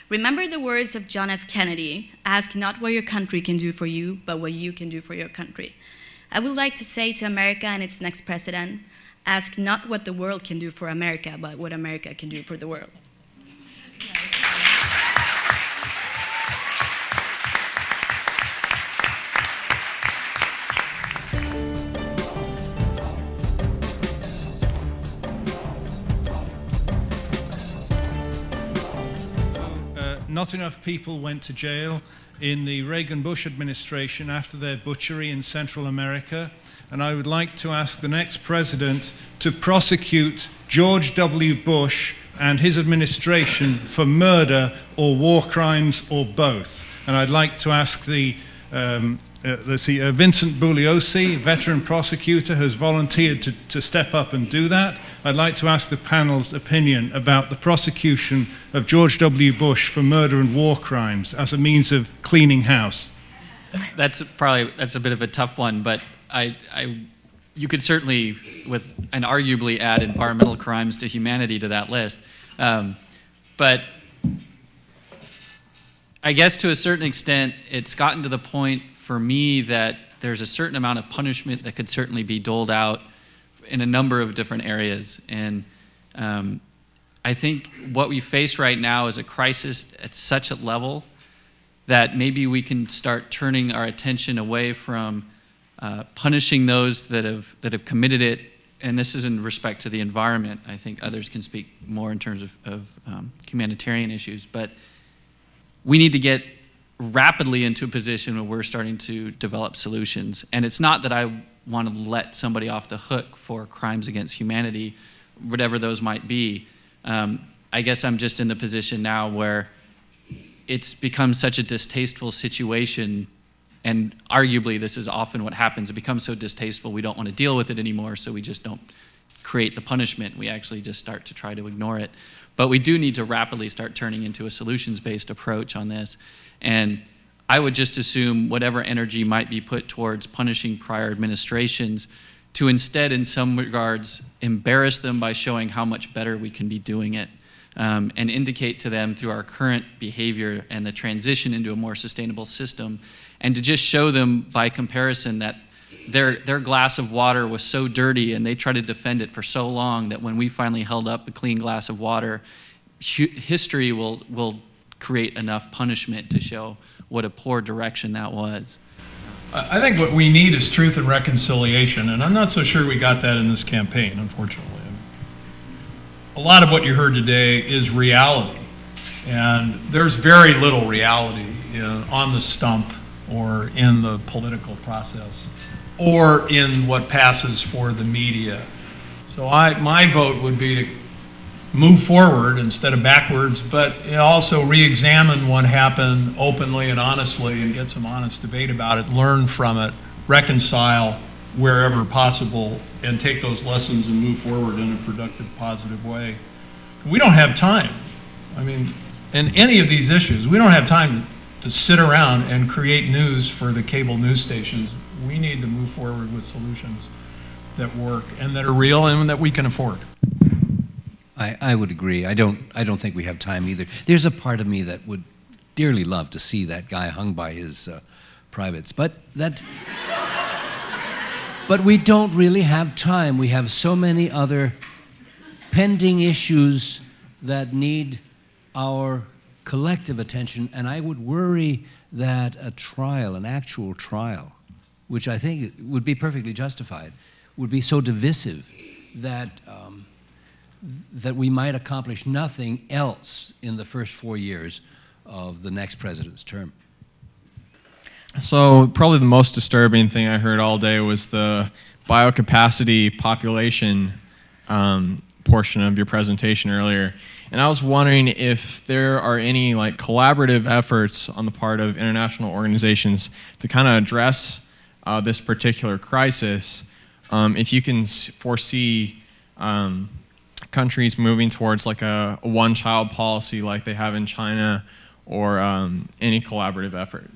Remember the words of John F. Kennedy, ask not what your country can do for you, but what you can do for your country. I would like to say to America and its next president, ask not what the world can do for America, but what America can do for the world. Not enough people went to jail in the Reagan-Bush administration after their butchery in Central America, and I would like to ask the next president to prosecute George W. Bush and his administration for murder or war crimes or both. And I'd like to ask Vincent Bugliosi, veteran prosecutor, has volunteered to step up and do that. I'd like to ask the panel's opinion about the prosecution of George W. Bush for murder and war crimes as a means of cleaning house. That's a bit of a tough one, but you could certainly, and arguably add environmental crimes to humanity to that list. But I guess to a certain extent, it's gotten to the point for me that there's a certain amount of punishment that could certainly be doled out in a number of different areas. And I think what we face right now is a crisis at such a level that maybe we can start turning our attention away from punishing those that have committed it. And this is in respect to the environment. I think others can speak more in terms of humanitarian issues. But we need to get rapidly into a position where we're starting to develop solutions. And it's not that I want to let somebody off the hook for crimes against humanity, whatever those might be. I guess I'm just in the position now where it's become such a distasteful situation, and arguably this is often what happens. It becomes so distasteful we don't want to deal with it anymore, so we just don't create the punishment. We actually just start to try to ignore it. But we do need to rapidly start turning into a solutions-based approach on this. And I would just assume whatever energy might be put towards punishing prior administrations to instead, in some regards, embarrass them by showing how much better we can be doing it, and indicate to them through our current behavior and the transition into a more sustainable system, and to just show them by comparison that their glass of water was so dirty and they tried to defend it for so long that when we finally held up a clean glass of water, history will create enough punishment to show what a poor direction that was. I think what we need is truth and reconciliation, and I'm not so sure we got that in this campaign, unfortunately. A lot of what you heard today is reality, and there's very little reality on the stump or in the political process or in what passes for the media. So my vote would be to move forward instead of backwards, but also re-examine what happened openly and honestly and get some honest debate about it, learn from it, reconcile wherever possible, and take those lessons and move forward in a productive, positive way. We don't have time. I mean, in any of these issues, we don't have time to sit around and create news for the cable news stations. We need to move forward with solutions that work and that are real and that we can afford. I would agree. I don't think we have time either. There's a part of me that would dearly love to see that guy hung by his privates, but we don't really have time. We have so many other pending issues that need our collective attention, and I would worry that a trial, an actual trial, which I think would be perfectly justified, would be so divisive that that we might accomplish nothing else in the first 4 years of the next president's term. So probably the most disturbing thing I heard all day was the biocapacity population portion of your presentation earlier. And I was wondering if there are any like collaborative efforts on the part of international organizations to kind of address this particular crisis. If you can foresee countries moving towards like a one-child policy like they have in China, or any collaborative effort.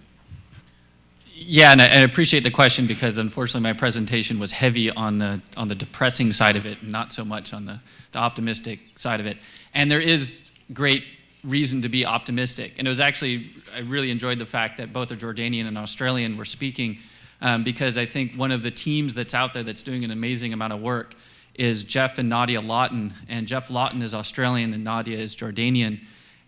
Yeah, and I appreciate the question, because unfortunately my presentation was heavy on the depressing side of it, not so much on the optimistic side of it. And there is great reason to be optimistic. And it was actually, I really enjoyed the fact that both a Jordanian and Australian were speaking, because I think one of the teams that's out there that's doing an amazing amount of work is Jeff and Nadia Lawton. And Jeff Lawton is Australian and Nadia is Jordanian.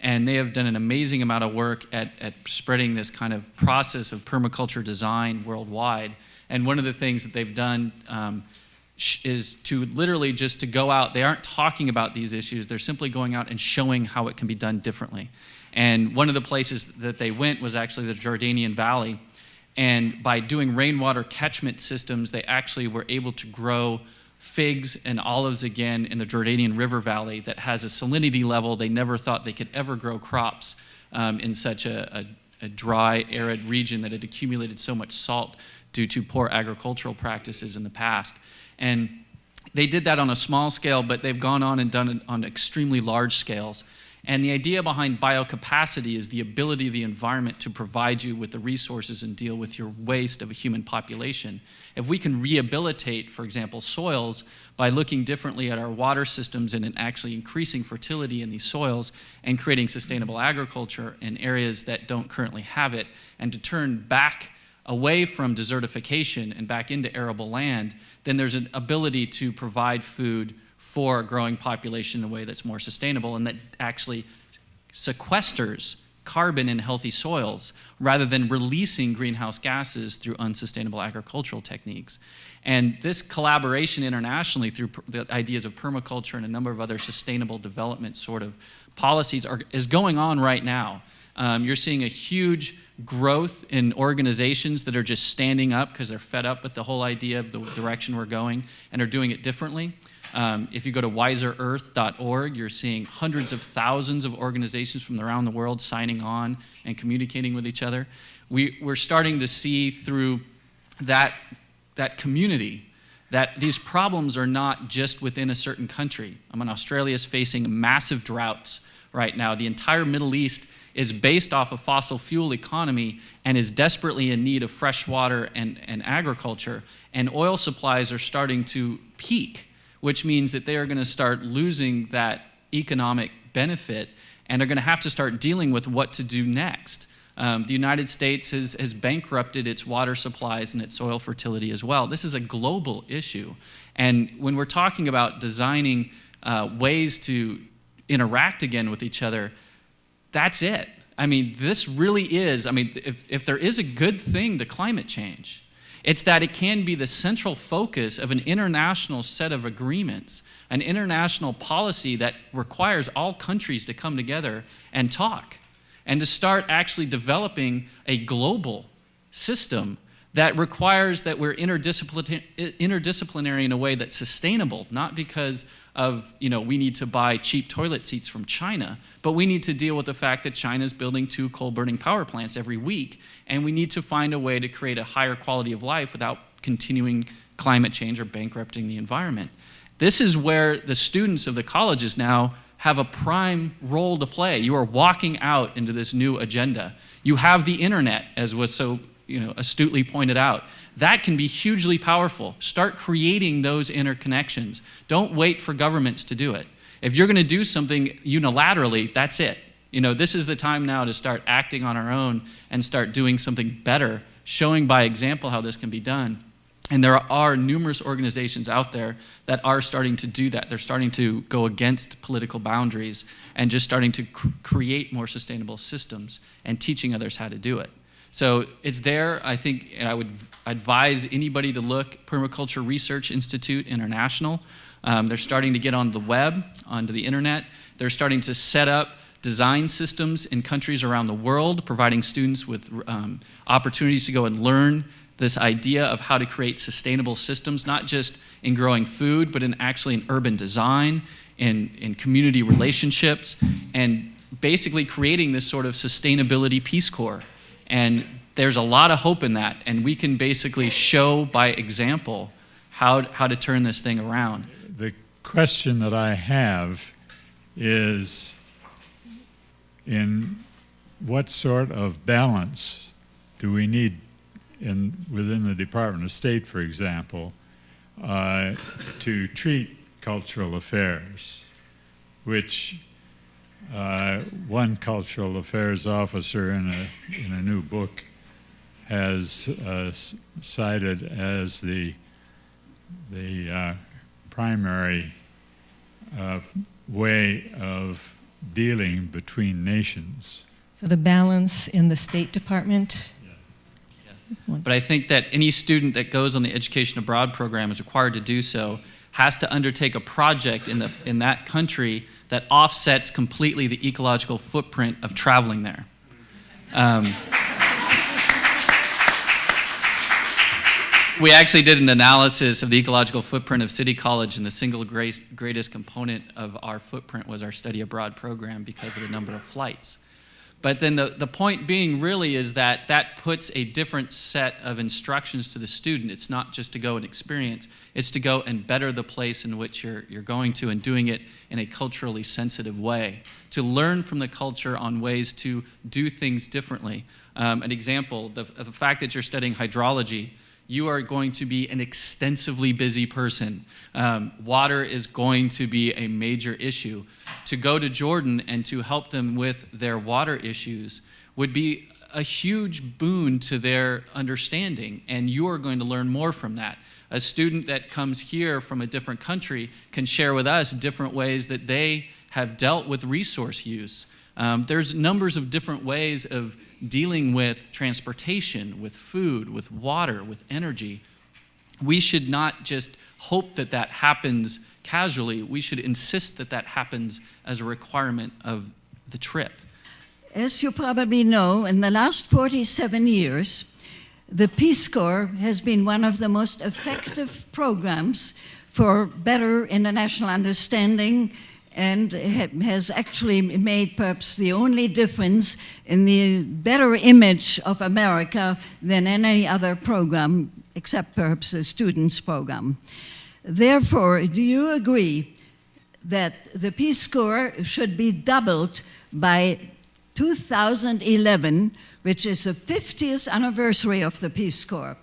And they have done an amazing amount of work at spreading this kind of process of permaculture design worldwide. And one of the things that they've done is to literally just to go out. They aren't talking about these issues. They're simply going out and showing how it can be done differently. And one of the places that they went was actually the Jordanian Valley. And by doing rainwater catchment systems, they actually were able to grow figs and olives again in the Jordanian River Valley that has a salinity level they never thought they could ever grow crops in such a dry, arid region that had accumulated so much salt due to poor agricultural practices in the past. And they did that on a small scale, but they've gone on and done it on extremely large scales. And the idea behind biocapacity is the ability of the environment to provide you with the resources and deal with your waste of a human population. If we can rehabilitate, for example, soils by looking differently at our water systems and actually increasing fertility in these soils and creating sustainable agriculture in areas that don't currently have it, and to turn back away from desertification and back into arable land, then there's an ability to provide food for a growing population in a way that's more sustainable and that actually sequesters carbon in healthy soils rather than releasing greenhouse gases through unsustainable agricultural techniques. And this collaboration internationally through the ideas of permaculture and a number of other sustainable development sort of policies is going on right now. You're seeing a huge growth in organizations that are just standing up because they're fed up with the whole idea of the direction we're going and are doing it differently. If you go to wiserearth.org, you're seeing hundreds of thousands of organizations from around the world signing on and communicating with each other. We're starting to see through that community that these problems are not just within a certain country. Australia is facing massive droughts right now. The entire Middle East is based off a fossil fuel economy and is desperately in need of fresh water and agriculture. And oil supplies are starting to peak, which means that they are going to start losing that economic benefit and are going to have to start dealing with what to do next. The United States has bankrupted its water supplies and its soil fertility as well. This is a global issue. And when we're talking about designing ways to interact again with each other, that's it. This really is, if there is a good thing to climate change, it's that it can be the central focus of an international set of agreements, an international policy that requires all countries to come together and talk, and to start actually developing a global system that requires that we're interdisciplinary in a way that's sustainable, not because of, we need to buy cheap toilet seats from China, but we need to deal with the fact that China's building 2 coal-burning power plants every week, and we need to find a way to create a higher quality of life without continuing climate change or bankrupting the environment. This is where the students of the colleges now have a prime role to play. You are walking out into this new agenda. You have the internet, as was so astutely pointed out. That can be hugely powerful. Start creating those interconnections. Don't wait for governments to do it. If you're going to do something unilaterally, that's it. This is the time now to start acting on our own and start doing something better, showing by example how this can be done. And there are numerous organizations out there that are starting to do that. They're starting to go against political boundaries and just starting to create more sustainable systems and teaching others how to do it. So it's there, I think, and I would advise anybody to look, Permaculture Research Institute International. They're starting to get on the web, onto the internet. They're starting to set up design systems in countries around the world, providing students with opportunities to go and learn this idea of how to create sustainable systems, not just in growing food, but in actually in urban design, in community relationships, and basically creating this sort of sustainability Peace Corps. And there's a lot of hope in that, and we can basically show by example how to turn this thing around. The question that I have is, in what sort of balance do we need within the Department of State, for example, to treat cultural affairs, which one cultural affairs officer in a new book has cited as the primary way of dealing between nations. So the balance in the State Department. But I think that any student that goes on the Education Abroad program is required to do so, has to undertake a project in that country that offsets completely the ecological footprint of traveling there. We actually did an analysis of the ecological footprint of City College, and the single greatest component of our footprint was our study abroad program because of the number of flights. But then the point being really is that that puts a different set of instructions to the student. It's not just to go and experience, it's to go and better the place in which you're going to, and doing it in a culturally sensitive way. To learn from the culture on ways to do things differently. An example, the fact that you're studying hydrology, you are going to be an extensively busy person. Water is going to be a major issue. To go to Jordan and to help them with their water issues would be a huge boon to their understanding, and you are going to learn more from that. A student that comes here from a different country can share with us different ways that they have dealt with resource use. There's numbers of different ways of dealing with transportation, with food, with water, with energy. We should not just hope that that happens casually. We should insist that that happens as a requirement of the trip. As you probably know, in the last 47 years, the Peace Corps has been one of the most effective programs for better international understanding, and has actually made perhaps the only difference in the better image of America than any other program, except perhaps the students program. Therefore, do you agree that the Peace Corps should be doubled by 2011, which is the 50th anniversary of the Peace Corps?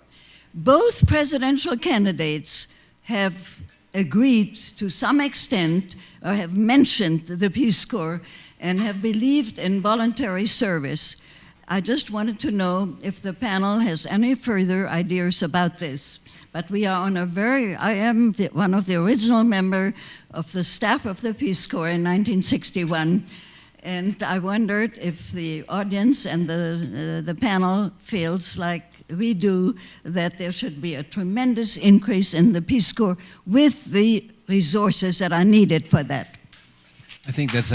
Both presidential candidates have agreed to some extent, or have mentioned the Peace Corps, and have believed in voluntary service. I just wanted to know if the panel has any further ideas about this. But we are on a I am one of the original members of the staff of the Peace Corps in 1961, and I wondered if the audience and the panel feels like we do, that there should be a tremendous increase in the Peace Corps with the resources that are needed for that. I think that's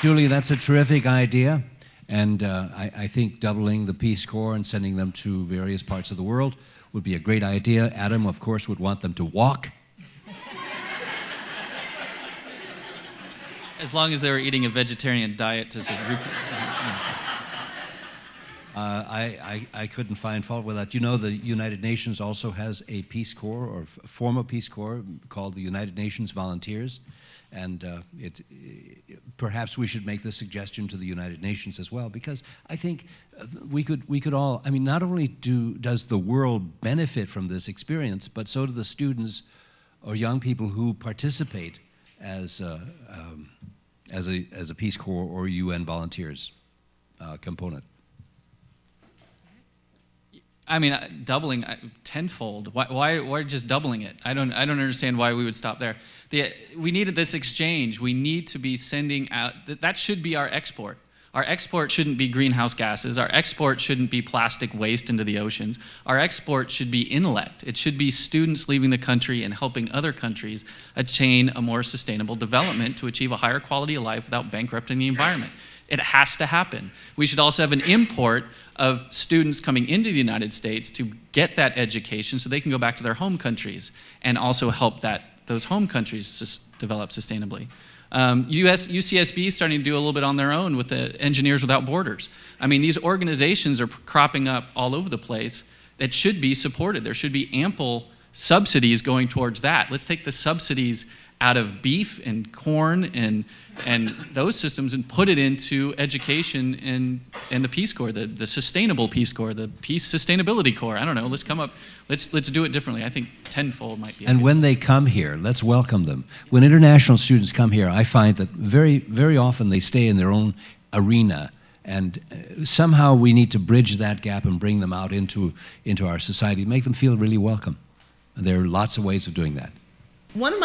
Julie, that's a terrific idea. And I think doubling the Peace Corps and sending them to various parts of the world would be a great idea. Adam, of course, would want them to walk. As long as they were eating a vegetarian diet as a group. I couldn't find fault with that. You know, the United Nations also has a Peace Corps, or form of Peace Corps, called the United Nations Volunteers. And perhaps we should make the suggestion to the United Nations as well, because I think we could all, I mean, not only does the world benefit from this experience, but so do the students or young people who participate as a Peace Corps or UN volunteers component. I mean, doubling tenfold. Why just doubling it? I don't understand why we would stop there. We needed this exchange. We need to be sending out. That should be our export. Our export shouldn't be greenhouse gases. Our export shouldn't be plastic waste into the oceans. Our export should be intellect. It should be students leaving the country and helping other countries attain a more sustainable development to achieve a higher quality of life without bankrupting the environment. It has to happen. We should also have an import of students coming into the United States to get that education so they can go back to their home countries and also help those home countries develop sustainably. UCSB is starting to do a little bit on their own with the Engineers Without Borders. I mean, these organizations are cropping up all over the place that should be supported. There should be ample subsidies going towards that. Let's take the subsidies out of beef and corn and those systems and put it into education and the Peace Corps, the sustainable Peace Corps, the Peace Sustainability Corps. I don't know. Let's do it differently. I think tenfold might be. And when they come here, let's welcome them. When international students come here, I find that very, very often they stay in their own arena, and somehow we need to bridge that gap and bring them out into our society, make them feel really welcome. And there are lots of ways of doing that. One of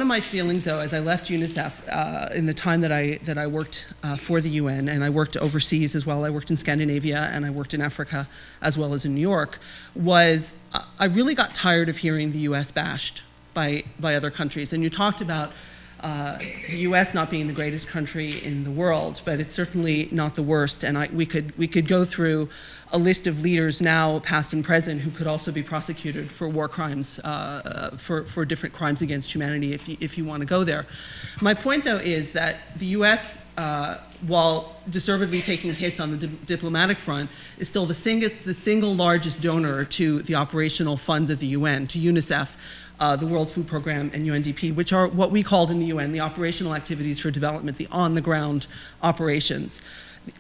my feelings, though, as I left UNICEF in the time that I worked for the UN, and I worked overseas as well. I worked in Scandinavia and I worked in Africa as well as in New York, was I really got tired of hearing the U.S. bashed by other countries. And you talked about the U.S. not being the greatest country in the world, but it's certainly not the worst. And we could go through a list of leaders now, past and present, who could also be prosecuted for war crimes, for different crimes against humanity, if you want to go there. My point, though, is that the U.S., while deservedly taking hits on the diplomatic front, is still the single largest donor to the operational funds of the UN, to UNICEF, the World Food Program, and UNDP, which are what we called in the UN the operational activities for development, the on-the-ground operations.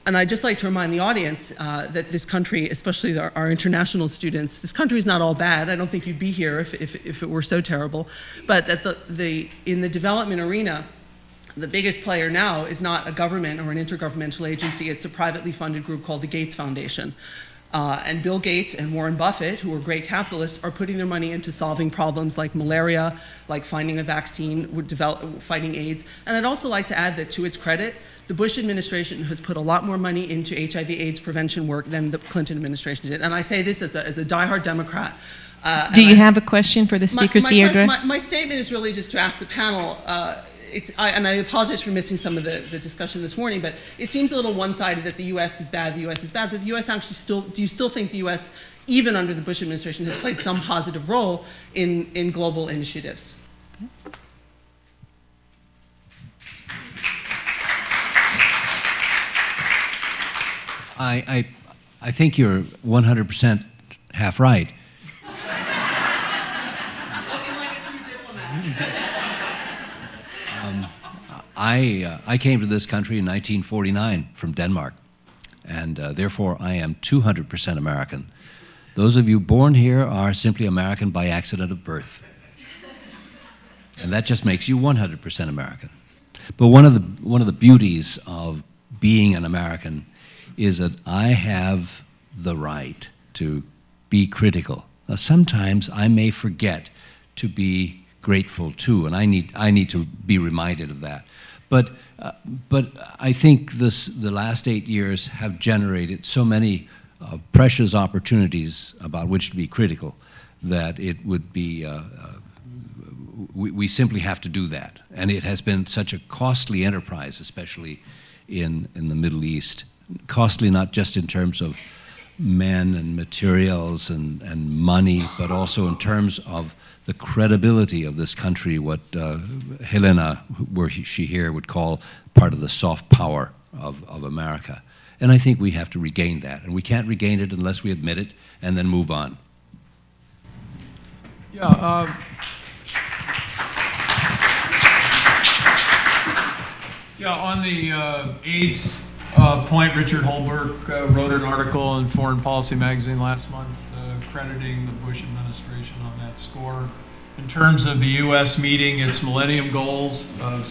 And I'd just like to remind the audience that this country, especially our international students, this country is not all bad. I don't think you'd be here if it were so terrible. But that in the development arena, the biggest player now is not a government or an intergovernmental agency. It's a privately funded group called the Gates Foundation. And Bill Gates and Warren Buffett, who are great capitalists, are putting their money into solving problems like malaria, like finding a vaccine, fighting AIDS. And I'd also like to add that, to its credit, the Bush administration has put a lot more money into HIV/AIDS prevention work than the Clinton administration did. And I say this as a diehard Democrat. Do you have a question for the speakers, Deirdre? My statement is really just to ask the panel, and I apologize for missing some of the discussion this morning, but it seems a little one-sided that the U.S. is bad, but the U.S. actually do you still think the U.S., even under the Bush administration, has played some positive role in global initiatives? I think you're 100% half right. I came to this country in 1949 from Denmark, and therefore I am 200% American. Those of you born here are simply American by accident of birth. And that just makes you 100% American. But one of the beauties of being an American is that I have the right to be critical. Now, sometimes I may forget to be grateful too, and I need to be reminded of that. But I think the last 8 years have generated so many precious opportunities about which to be critical that it would be we simply have to do that. And it has been such a costly enterprise, especially in the Middle East. Costly not just in terms of men and materials and money, but also in terms of the credibility of this country, what Helena, were she here, would call part of the soft power of America. And I think we have to regain that. And we can't regain it unless we admit it and then move on. Yeah. On the AIDS point, Richard Holbrooke wrote an article in Foreign Policy magazine last month crediting the Bush administration on that score. In terms of the U.S. meeting its Millennium Goals of